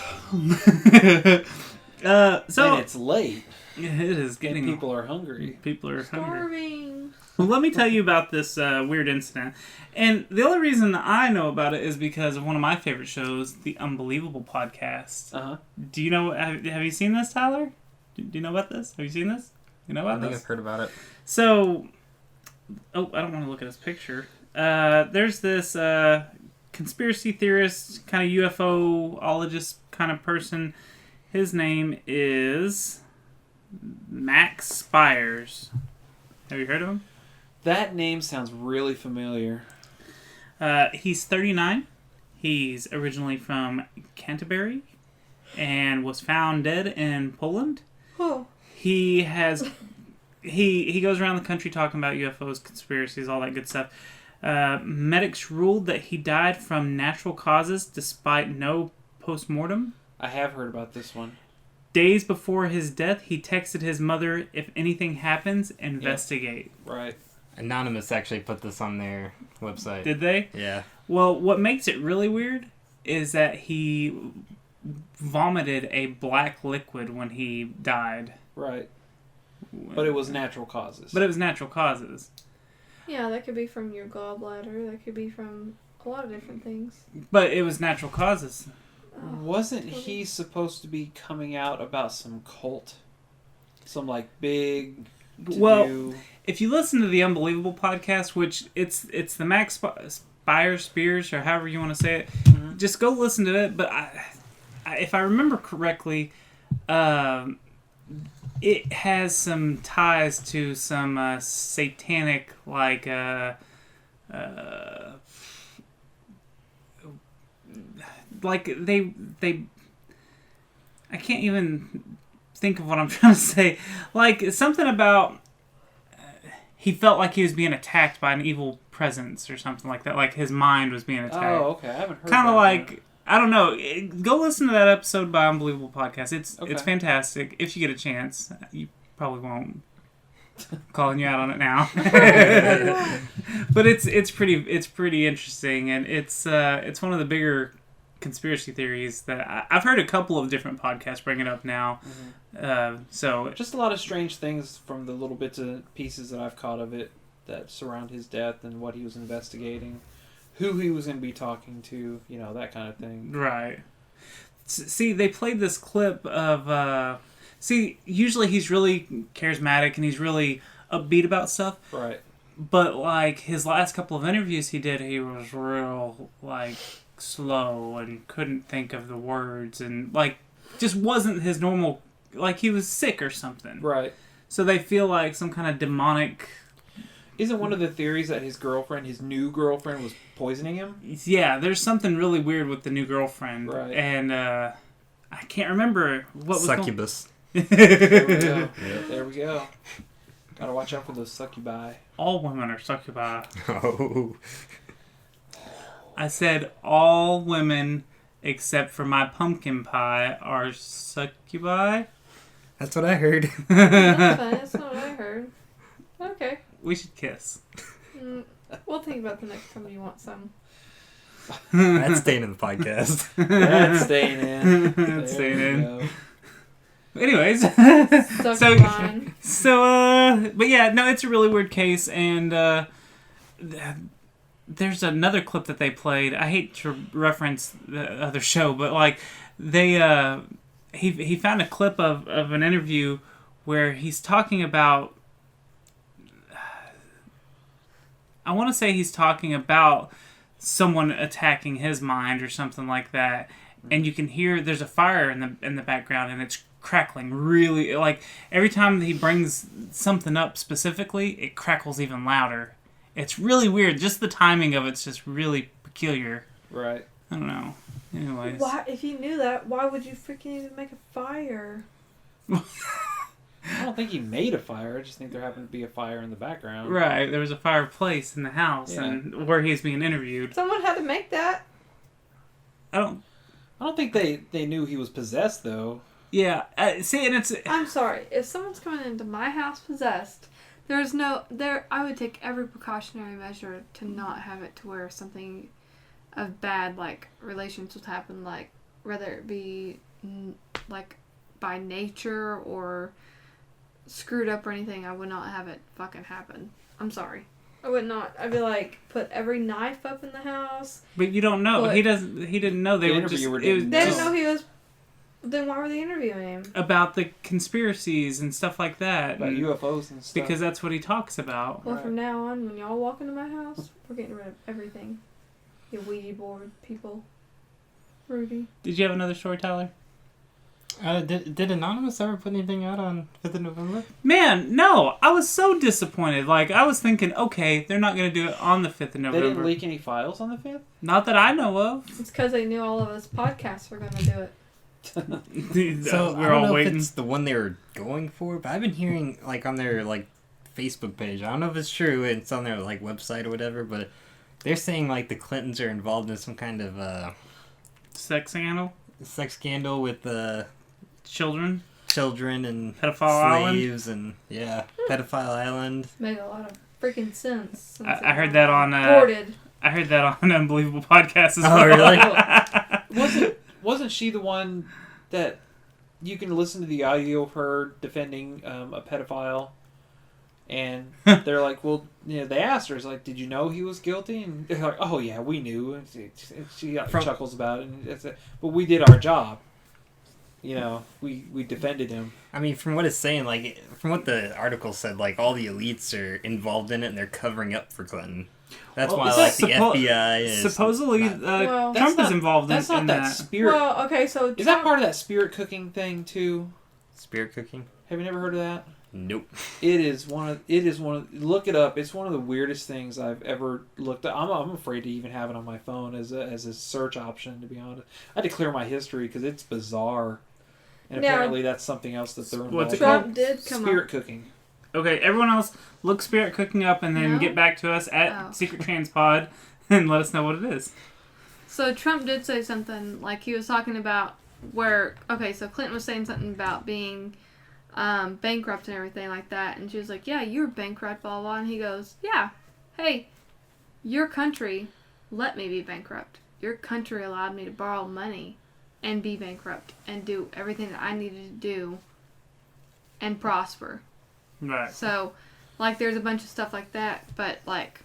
So And it's late. it is getting. And people are hungry. People are hungry. Starving. Well, let me tell you about this weird incident. And the only reason I know about it is because of one of my favorite shows, the Unbelievable podcast. Uh-huh. Do you know? Have you seen this, Tyler? Do you know about this? Have you seen this? You know about I think this? I've heard about it. So, I don't want to look at his picture. There's this conspiracy theorist, kind of UFO-ologist kind of person. His name is Max Spiers. Have you heard of him? That name sounds really familiar. He's 39. He's originally from Canterbury and was found dead in Poland. Oh. He has he goes around the country talking about UFOs, conspiracies, all that good stuff. Medics ruled that he died from natural causes despite no post-mortem. I have heard about this one. Days before his death, he texted his mother, "If anything happens, investigate." Yep. Right. Anonymous actually put this on their website. Did they? Yeah. Well, what makes it really weird is that he vomited a black liquid when he died. Right. But it was natural causes. But it was natural causes. Yeah, that could be from your gallbladder. That could be from a lot of different things. But it was natural causes. Wasn't he supposed to be coming out about some cult? Some, like, big... Well, if you listen to the Unbelievable podcast, which it's the Max Spiers, or however you want to say it, just go listen to it. But if I remember correctly, it has some ties to some satanic, like they I can't even think of what I'm trying to say. Like, something about he felt like he was being attacked by an evil presence or something like that. Like, his mind was being attacked. Oh, okay. I haven't heard Kind of that like, one. I don't know. Go listen to that episode by Unbelievable Podcast. It's Okay. fantastic. If you get a chance. You probably won't. Calling you out on it now. But it's pretty interesting, and it's one of the bigger conspiracy theories that I've heard a couple of different podcasts bring it up now. So just a lot of strange things from the little bits and pieces that I've caught of it that surround his death and what he was investigating, who he was going to be talking to, that kind of thing. Right. See, they played this clip of... usually he's really charismatic and he's really upbeat about stuff. Right. But, like, his last couple of interviews he did, he was real, like, slow and couldn't think of the words and, like, just wasn't his normal... Like, he was sick or something. Right. So they feel like some kind of demonic... Isn't one of the theories that his new girlfriend, was poisoning him? Yeah, there's something really weird with the new girlfriend. Right. And, I can't remember what was Succubus. There we go. There we go. Gotta watch out for those succubi. All women are succubi. Oh. I said all women except for my pumpkin pie are succubi. That's what I heard. That's not what I heard. Okay. We should kiss. We'll think about the next time you want some. That's staying in the podcast. That's staying in. That's staying in. Go. Anyways, but yeah, no, it's a really weird case, and there's another clip that they played. I hate to reference the other show, but like he found a clip of an interview where he's talking about. I want to say he's talking about someone attacking his mind or something like that, and you can hear there's a fire in the background, and it's crackling really, like every time he brings something up specifically, it crackles even louder. It's really weird. Just the timing of it's just really peculiar. Right. I don't know. Anyways. Why, if you knew that, why would you freaking even make a fire? I don't think he made a fire. I just think there happened to be a fire in the background. Right. There was a fireplace in the house and where he's being interviewed. Someone had to make that. I don't think they knew he was possessed though. Yeah. See, and it's. I'm sorry. If someone's coming into my house possessed, I would take every precautionary measure to not have it to where something of bad, like, relations would happen, like, whether it be, like, by nature or screwed up or anything. I would not have it fucking happen. I'm sorry. I would not. I'd be like, put every knife up in the house. But you don't know. He didn't know they were just. They didn't know he was. Then why were they interviewing him? About the conspiracies and stuff like that. About UFOs and stuff. Because that's what he talks about. Well, from now on, when y'all walk into my house, we're getting rid of everything. You Ouija board people. Rudy. Did you have another story, Tyler? Did Anonymous ever put anything out on 5th of November? Man, no. I was so disappointed. Like, I was thinking, okay, they're not going to do it on the 5th of November. They didn't leak any files on the 5th? Not that I know of. It's because they knew all of us podcasts were going to do it. So we're all waiting. If it's the one they were going for, but I've been hearing like on their like Facebook page. I don't know if it's true. It's on their like website or whatever, but they're saying like the Clintons are involved in some kind of sex scandal. Sex scandal with children and Pedophile slaves Island. and Pedophile Island. Made a lot of freaking sense. I heard that on boarded. I heard that on an Unbelievable podcast as well. Oh, really? Wasn't she the one that you can listen to the audio of her defending a pedophile? And they're like, well, they asked her, it's like, did you know he was guilty? And they're like, oh yeah, we knew. And she chuckles about it. And but we did our job. We defended him. I mean, from what it's saying, like, from what the article said, like, all the elites are involved in it and they're covering up for Clinton. That's why, like, the FBI is... Supposedly, Trump is involved in that. Spirit... Well, okay, so... Is that part of that spirit cooking thing, too? Spirit cooking? Have you never heard of that? Nope. It is one of... Look it up. It's one of the weirdest things I've ever looked at. I'm afraid to even have it on my phone as a search option, to be honest. I had to clear my history because it's bizarre. And apparently that's something else that they're involved in. What's it called? Did come Spirit cooking. Okay, everyone else, look Spirit Cooking up and then get back to us at Secret Transpod and let us know what it is. So Trump did say something, like he was talking about where, okay, so Clinton was saying something about being bankrupt and everything like that, and she was like, yeah, you're bankrupt, blah, blah, and he goes, yeah, hey, your country let me be bankrupt. Your country allowed me to borrow money and be bankrupt and do everything that I needed to do and prosper. Right. So, like, there's a bunch of stuff like that, but, like,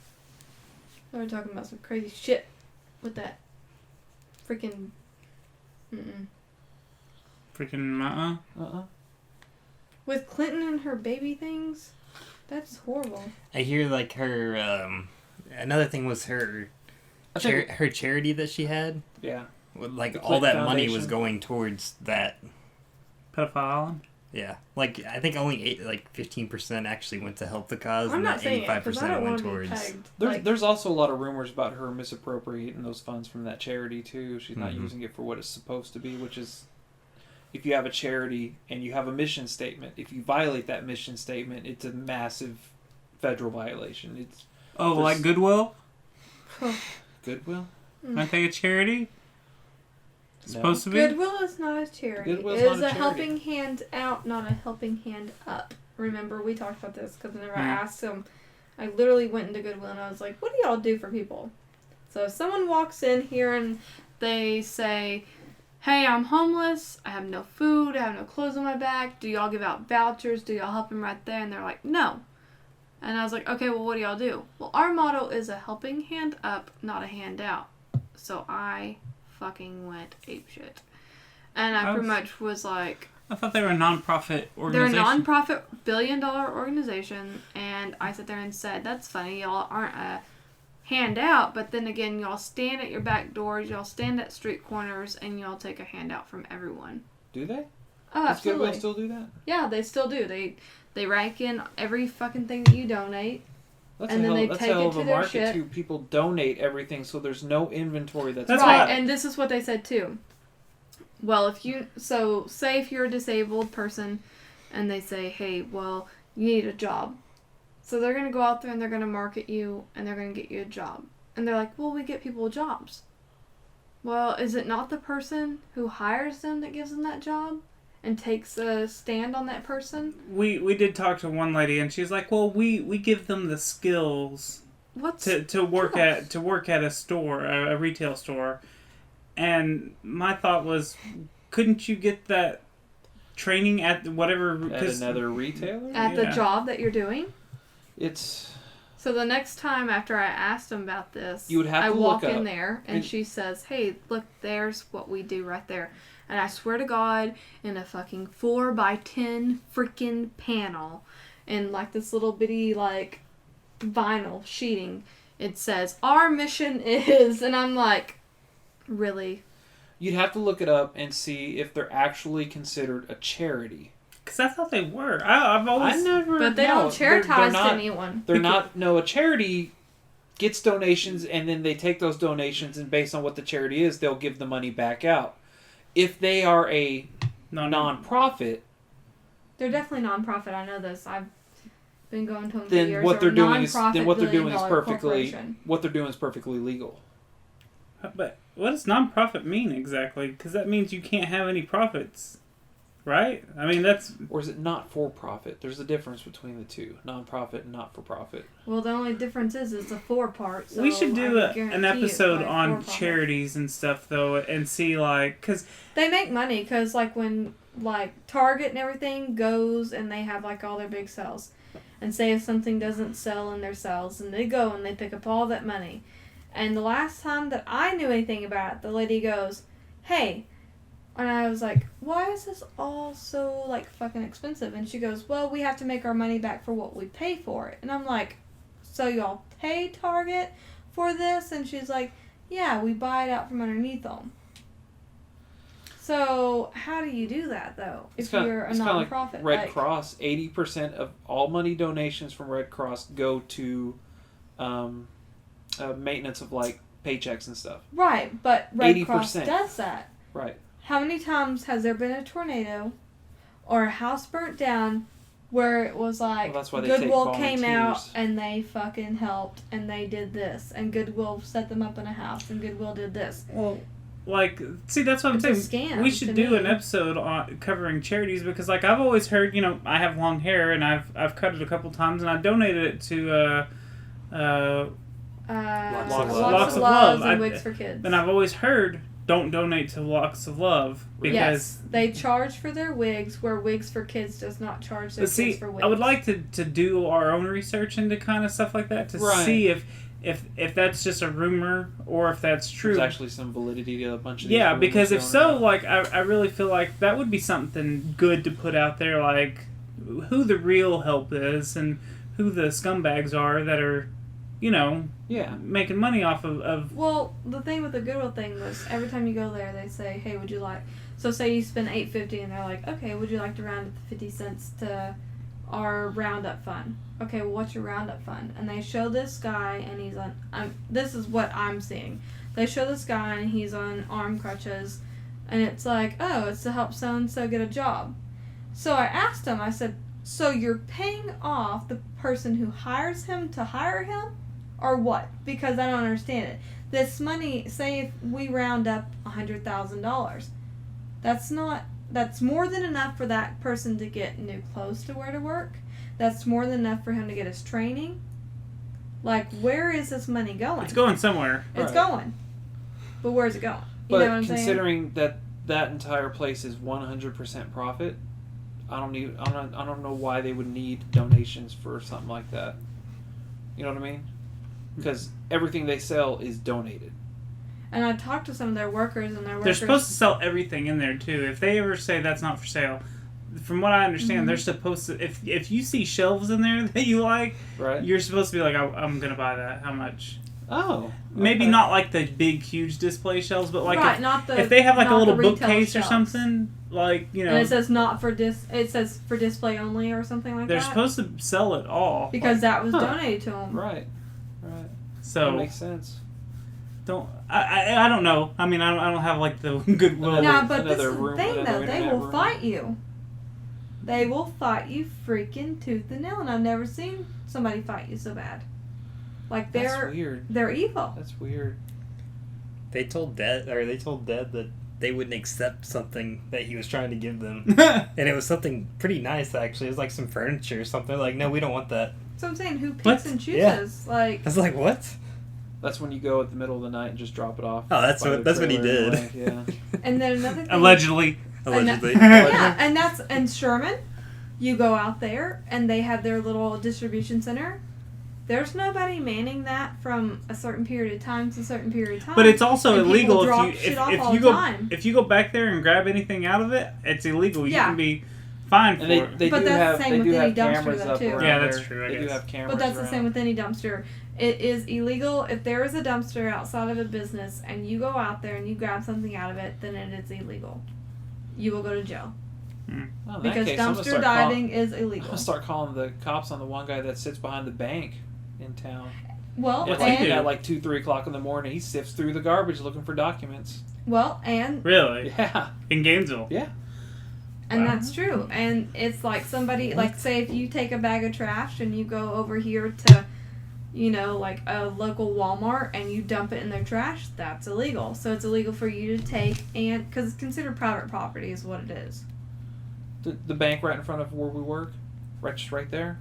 They were talking about some crazy shit with that freaking. Freaking With Clinton and her baby things, that's horrible. I hear like her. Another thing was her. Her charity that she had. Yeah. Like The all that Clinton money was Foundation. going towards that. Pedophile Island. Yeah, like I think only 15% actually went to help the cause, I'm and not that saying it because I 85% don't went want to be towards. pegged. There's also a lot of rumors about her misappropriating those funds from that charity too. She's not Mhm. using it for what it's supposed to be, which is, if you have a charity and you have a mission statement, if you violate that mission statement, it's a massive federal violation. It's Like Goodwill? Goodwill. Aren't they a charity? Supposed to be? Goodwill is not a charity. Goodwill's It is not a charity. helping hand out, not a helping hand up. Remember, we talked about this because whenever I asked them, I literally went into Goodwill and I was like, what do y'all do for people? So if someone walks in here and they say, hey, I'm homeless, I have no food, I have no clothes on my back, do y'all give out vouchers, do y'all help them right there? And they're like, no. And I was like, okay, well, what do y'all do? Well, our motto is a helping hand up, not a handout. So I fucking went apeshit. And I pretty much was like... I thought they were a non-profit They're a organization. non-profit billion-dollar organization, and I sat there and said, that's funny, y'all aren't a handout, but then again, y'all stand at your back doors, y'all stand at street corners, and y'all take a handout from everyone. Do they? Oh, Does Goodwill absolutely. still do that? Yeah, they still do. They rank in every fucking thing that you donate. That's And a then hell, they that's take a hell it of to a their market shit. too. People donate everything, so there's no inventory that's That's right, why- and this is what they said too. Well, say if you're a disabled person, and they say, hey, well, you need a job. So they're going to go out there and they're going to market you, and they're going to get you a job. And they're like, well, we get people jobs. Well, is it not the person who hires them that gives them that job? And takes a stand on that person? We did talk to one lady, and she's like, well, we give them the skills to work at a store, a retail store. And my thought was, couldn't you get that training at whatever... at another retailer? At the job that you're doing? It's... So the next time after I asked them about this, You would have I to walk look in up. there and she says, hey, look, there's what we do right there. And I swear to God, in a fucking 4x10 freaking panel, in like this little bitty like vinyl sheeting, it says, our mission is, and I'm like, really? You'd have to look it up and see if they're actually considered a charity. Because I thought they were. I've always... I never... But they no, don't charitize not, to anyone. They're not... No, a charity gets donations, and then they take those donations, and based on what the charity is, they'll give the money back out. If they are a non-profit... They're definitely non-profit. I know this. I've been going to them for then years. what they're doing is Non-profit billion-dollar what they're doing is perfectly legal. But what does non-profit mean exactly? Because that means you can't have any profits, right? I mean, that's... Or is it not for profit? There's a difference between the two. Non-profit and not-for-profit. Well, the only difference is the for part. So we should do I an guarantee episode it's like on for-profit. charities and stuff, though, and see, like... Because They make money because, like, when, like, Target and everything goes and they have, like, all their big sales. And say if something doesn't sell in their sales, and they go and they pick up all that money. And the last time that I knew anything about it, the lady goes, hey... And I was like, why is this all so, like, fucking expensive? And she goes, well, we have to make our money back for what we pay for it. And I'm like, so y'all pay Target for this? And she's like, yeah, we buy it out from underneath them. So, how do you do that, though? If you're a non-profit? Like Red Cross, 80% of all money donations from Red Cross go to maintenance of, like, paychecks and stuff. Right, but Red 80%. Cross does that. Right. How many times has there been a tornado or a house burnt down where it was like Well, that's why they take Goodwill came out volunteers. and they fucking helped and they did this and Goodwill set them up in a house and Goodwill did this. Well, like, see, that's what I'm It's a saying. scam We should to do me. an episode on covering charities because, like, I've always heard, you know, I have long hair and I've cut it a couple times and I donated it to Locks Locks of of Love. Loves and I- Wigs for Kids. and I've always heard don't donate to Locks of Love because. Yes, they charge for their wigs where Wigs for Kids does not charge their But see, kids for wigs. I would like to do our own research into kind of stuff like that to Right. see if if that's just a rumor or if that's true. There's actually some validity to a bunch of these Yeah, rumors because if going so, around. like I really feel like that would be something good to put out there, like who the real help is and who the scumbags are that are, yeah, making money off of Well, the thing with the Goodwill thing was every time you go there, they say, "Hey, would you like?" So say you spend $8.50, and they're like, "Okay, would you like to round up the 50 cents to our roundup fund?" Okay, well, what's your roundup fund? And they show this guy, and he's on. This is what I'm seeing. They show this guy, and he's on arm crutches, and it's like, oh, it's to help so and so get a job. So I asked him. I said, "So you're paying off the person who hires him to hire him, or what?" Because I don't understand it. This money, say if we round up $100,000, that's more than enough for that person to get new clothes to wear to work. That's more than enough for him to get his training. Like, where is this money going? it's going somewhere. It's Right. going. But where's it going? You but know what I'm saying? considering that entire place is 100% profit, I don't know why they would need donations for something like that. You know what I mean? Because everything they sell is donated. And I talked to some of their workers, and They're supposed to sell everything in there too. If they ever say that's not for sale, from what I understand, they're supposed to. If you see shelves in there that you like, Right? you're supposed to be like, I'm gonna buy that. How much? Oh. Maybe okay. not like the big, huge display shelves, but like right, not the, if they have like a not little the retail bookcase or shelves. something, like And it says not for it says for display only or something like they're that. supposed to sell it all. Because that was Huh. donated to them. Right. So That makes sense. I don't know. I mean, I don't have like the goodwill. No, but this another is the room- thing, another though. They internet will room. fight you. They will fight you freaking tooth and nail, and I've never seen somebody fight you so bad. Like, That's they're weird. they're evil. That's weird. They told Dad that they wouldn't accept something that he was trying to give them. And it was something pretty nice, actually. It was like some furniture or something. Like, no, we don't want that. So I'm saying, who picks What? and Yeah. chooses? Like, I was like, what? That's when you go at the middle of the night and just drop it off. Oh, that's by what- the that's what he trailer did. and away. Yeah. and then another thing. Allegedly. Allegedly. Yeah, and that's in Sherman. You go out there, and they have their little distribution center. There's nobody manning that from a certain period of time to a certain period of time. But it's also And people illegal drop if shit you off all if you the go time. if you go back there and grab anything out of it, it's illegal. You Yeah. can be fined for And it. they But do that's the have same they with do any have dumpster, cameras though, up too. around Yeah, that's there. true, I They do guess. have cameras. But that's the around. same with any dumpster. It is illegal if there is a dumpster outside of a business and you go out there and you grab something out of it, then it is illegal. You will go to jail. Oh, in that Because case, I'm gonna dumpster start diving is I'm illegal. gonna start calling the cops on the one guy that sits behind the bank in town. Well, What's Like he do? at like 2-3 o'clock in the morning, he sifts through the garbage looking for documents. and Really? Yeah. In Gainesville? Yeah. And Wow. that's true. And it's like somebody, like, say if you take a bag of trash and you go over here to, like a local Walmart and you dump it in their trash, that's illegal. So it's illegal for you to take, and because it's considered private property is what it is. The bank right in front of where we work, just right there.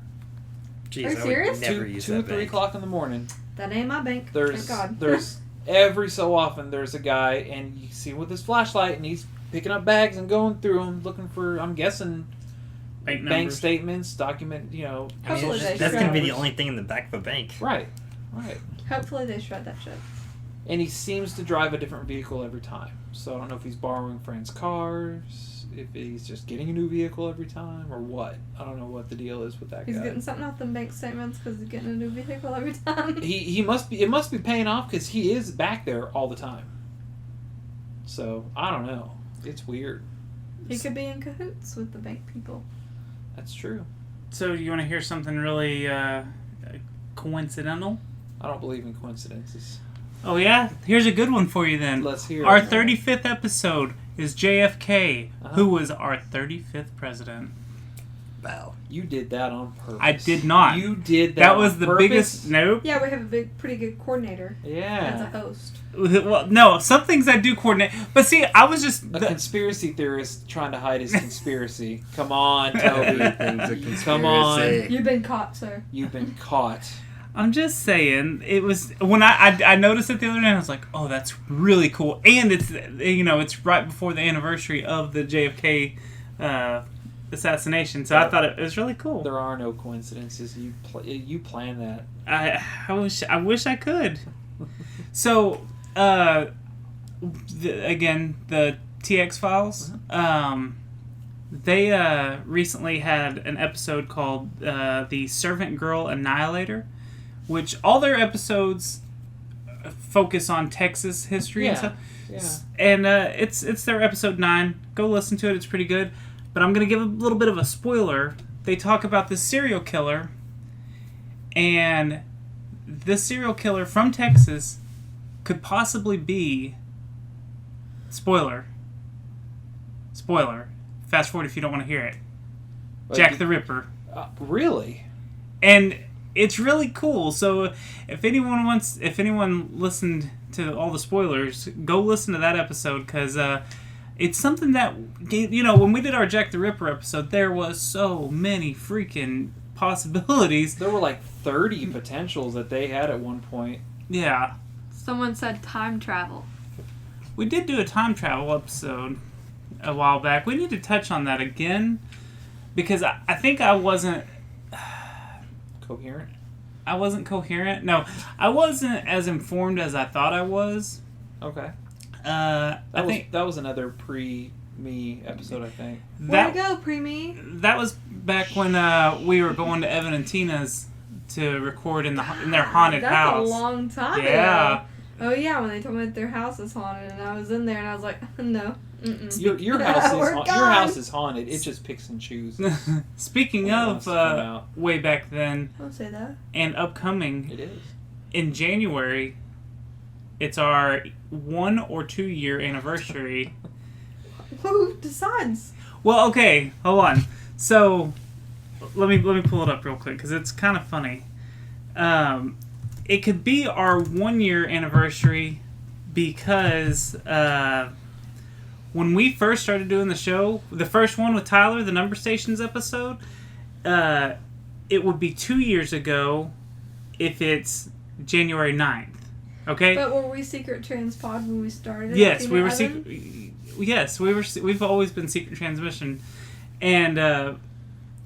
Jeez, Are you I would serious? never use that 3 bank. o'clock in the morning. That ain't my bank. There's Thank God. there's every so often there's a guy and you see him with his flashlight and he's picking up bags and going through them looking for, I'm guessing, Bank bank numbers. statements, document, I mean, Hopefully they that's going to be the shred. only thing in the back of a bank. Right. Hopefully they shred that shit. And he seems to drive a different vehicle every time. So I don't know if he's borrowing friends' cars, if he's just getting a new vehicle every time, or what. I don't know what the deal is with that He's guy. getting something off them bank statements because he's getting a new vehicle every time. He must be. It must be paying off because he is back there all the time. So I don't know. It's weird. He could be in cahoots with the bank people. That's true. So you want to hear something really coincidental? I don't believe in coincidences. Oh yeah? Here's a good one for you then. Let's hear Our it. 35th episode is JFK, Uh-huh. who was our 35th president. Wow. You did that on purpose. I did not. You did that. That was on the purpose? biggest... Nope. Yeah, we have a pretty good coordinator as a Yeah. host. Well, no, some things I do coordinate. But see, I was just... A conspiracy theorist trying to hide his conspiracy. Come on, Toby. Everything's a conspiracy. Come on. You've been caught, sir. You've been caught. I'm just saying, it was... When I noticed it the other day, I was like, oh, that's really cool. And it's, it's right before the anniversary of the JFK assassination. So I thought it was really cool. There are no coincidences. You plan that. I wish I could. So, again, the TX Files. They recently had an episode called The Servant Girl Annihilator, which all their episodes focus on Texas history and stuff. Yeah. And it's their episode 9. Go listen to it. It's pretty good. But I'm going to give a little bit of a spoiler. They talk about this serial killer. And this serial killer from Texas could possibly be... Spoiler. Fast forward if you don't want to hear it. Jack the Ripper. Really? And it's really cool. So if anyone listened to all the spoilers, go listen to that episode, because it's something that, when we did our Jack the Ripper episode, there was so many freaking possibilities. There were like 30 potentials that they had at one point. Yeah. Someone said time travel. We did do a time travel episode a while back. We need to touch on that again, because I think I wasn't coherent. No, I wasn't as informed as I thought I was. Okay. That was another pre-me episode, I think. Way to go, pre-me. That was back when we were going to Evan and Tina's to record in their haunted house. That's a long time ago. Oh yeah, when they told me that their house is haunted, and I was in there, and I was like, no. Your house is haunted. It just picks and chooses. Speaking of way back then, don't say that. And upcoming, it is in January. It's our 1 or 2 year anniversary. Who decides? Well, okay, hold on. So let me pull it up real quick, because it's kind of funny. It could be our 1 year anniversary because when we first started doing the show, the first one with Tyler, the Number Stations episode, it would be 2 years ago if it's January 9th. Okay? But were we Secret Transpod when we started? Yes, we were secret. Yes, we were. We've always been Secret Transmission, and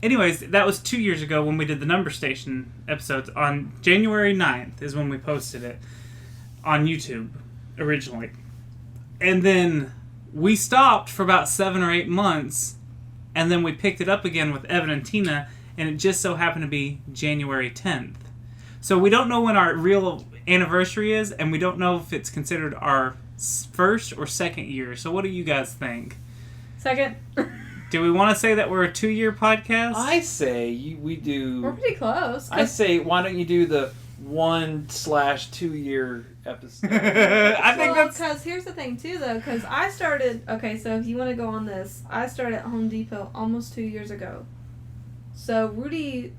anyways, that was 2 years ago when we did the Number Station episodes. On January 9th is when we posted it on YouTube originally, and then we stopped for about 7 or 8 months, and then we picked it up again with Evan and Tina, and it just so happened to be January 10th. So we don't know when our real anniversary is, and we don't know if it's considered our first or second year. So what do you guys think? Second. Do we want to say that we're a 2 year podcast? I say we do. We're pretty close. I say, why don't you do the 1/2 year episode? I think that's... Because here's the thing, too, though. Because I started... Okay, so if you want to go on this, I started at Home Depot almost 2 years ago. So, Rudy...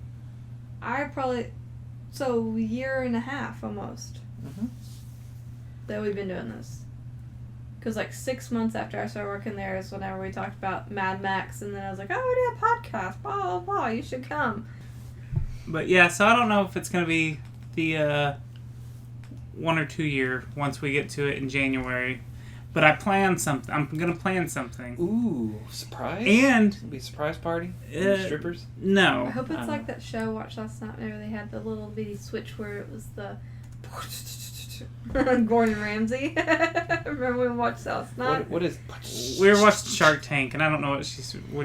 So, a year and a half, almost. Mm-hmm. That we've been doing this. Because, 6 months after I started working there is whenever we talked about Mad Max. And then I was like, oh, we do a podcast. Blah, blah, blah. You should come. But, yeah, so I don't know if it's going to be the 1 or 2 year once we get to it in January. But I plan something. I'm going to plan something. Ooh, surprise? And... It'll be a surprise party? Strippers? No. I hope it's like that show I watched last night where they had the little bitty switch where it was the... Gordon Ramsay. Remember we watched that last night? What is... We were watching Shark Tank, and I don't know which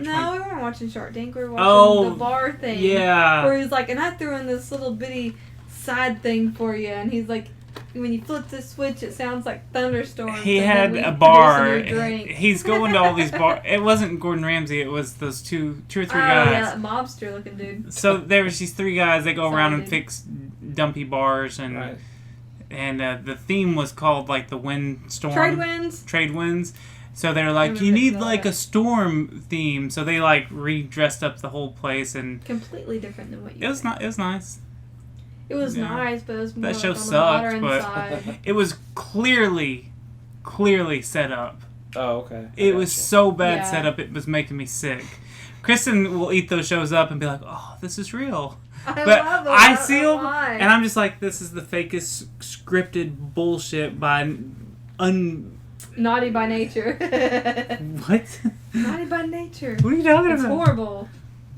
No, one. we weren't watching Shark Tank. We were watching the bar thing. Yeah. Where he's like, and I threw in this little bitty side thing for you, and he's like, when you flip this switch, it sounds like thunderstorms. He had a bar. He's going to all these bars. It wasn't Gordon Ramsay. It was those two or three guys. Oh, yeah, mobster looking dude. So there was these 3 guys. They go around and fix dumpy bars, and right. And the theme was called the windstorm. Trade winds. So they're like, you need a storm theme. So they redressed up the whole place and completely different than what you. It was not. It was nice. It was nice, but it was more that show on sucked, the but it was clearly set up. Oh, okay. It was so bad set up, it was making me sick. Kristen will eat those shows up and be like, "Oh, this is real." I see them, and I'm just like, "This is the fakest scripted bullshit by naughty by nature." What? Naughty by nature. What are you talking It's about? horrible.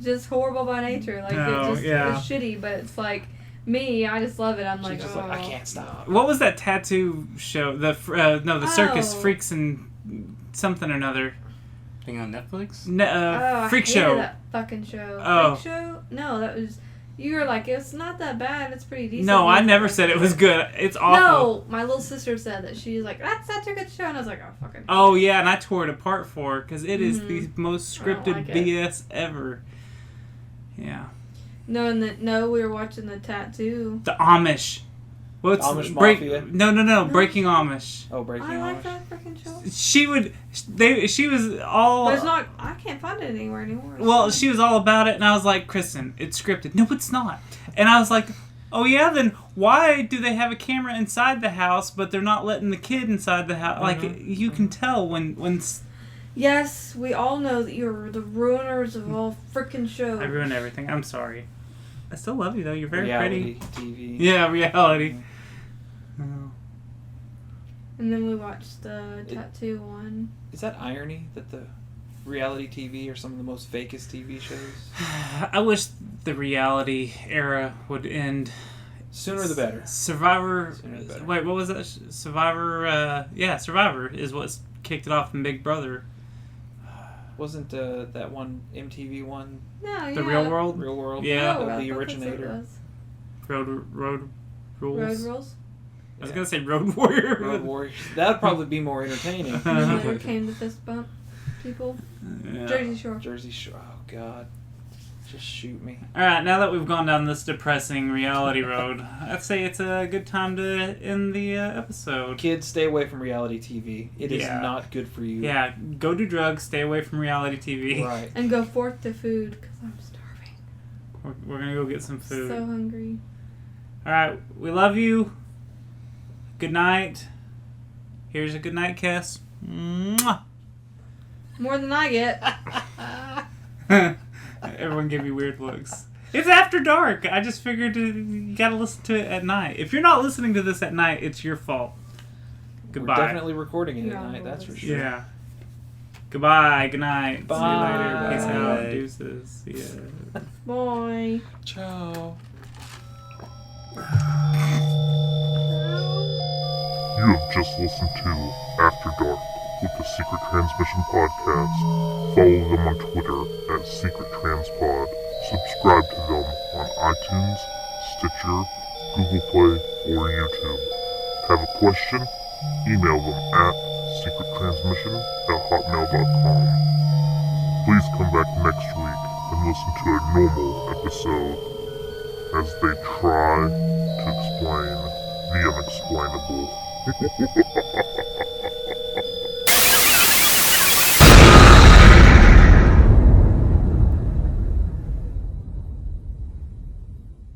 Just horrible by nature. Like, Oh, it's shitty, but it's like, me, I just love it. I'm like, She's just oh. like, I can't stop. What was that tattoo show? The circus Oh. freaks and something or another. Thing on Netflix? I Freak hated show. that fucking show. Oh. Freak show? No, that was. You were like, it's not that bad. It's pretty decent. No, I You never were said like, it was good. It's awful. No, my little sister said that. She was like, that's such a good show. And I was like, oh, fucking. Oh yeah, and I tore it apart for her because it is the most I don't scripted like it. BS ever. Yeah. No, we were watching the tattoo. The Amish. What's Amish Mafia? No. Breaking Amish. Oh, Breaking I like Amish. that freaking show. She was all. But it's not. I can't find it anywhere anymore. Well, she was all about it, and I was like, Kristen, it's scripted. No, it's not. And I was like, oh yeah, then why do they have a camera inside the house, but they're not letting the kid inside the house? Like, you can tell when. Yes, we all know that you're the ruiners of all freaking shows. I ruined everything. I'm sorry. I still love you though. You're very Reality pretty. TV. Yeah, reality. And then we watched the tattoo one. Is that irony that the reality TV are some of the most fakest TV shows? I wish the reality era would end. Sooner the better. Survivor. Sooner the better. Wait, what was that? Survivor. Survivor is what's kicked it off in Big Brother. Wasn't that one MTV one No, The Real World. Real World? Yeah. No, the I thought that's what it originator. was. Road rules. Road rules. I was gonna say Road Warrior. Road Warriors. That'd probably be more entertaining. And then later came the fist bump people. Yeah. Jersey Shore. Jersey Shore. Oh God. Just shoot me. All right, now that we've gone down this depressing reality road, I'd say it's a good time to end the episode. Kids, stay away from reality TV. It is Yeah. not good for you. Yeah, go do drugs, stay away from reality TV. Right. And go forth to food because I'm starving. We're gonna go get some food. So hungry. All right, we love you. Good night. Here's a good night kiss. Mwah. More than I get. Everyone give me weird looks. It's after dark. I just figured you gotta listen to it at night. If you're not listening to this at night, it's your fault. Goodbye. We're definitely recording it Yeah, at night, that's for sure. Yeah. Goodbye. Good night. Bye. See you later. Peace out. Deuces. See ya. Boy. Ciao. You have just listened to After Dark with the Secret Transmission Podcast. Follow them on Twitter at Secret Transpod. Subscribe to them on iTunes, Stitcher, Google Play, or YouTube. Have a question? Email them at secrettransmission@hotmail.com. Please come back next week and listen to a normal episode as they try to explain the unexplainable.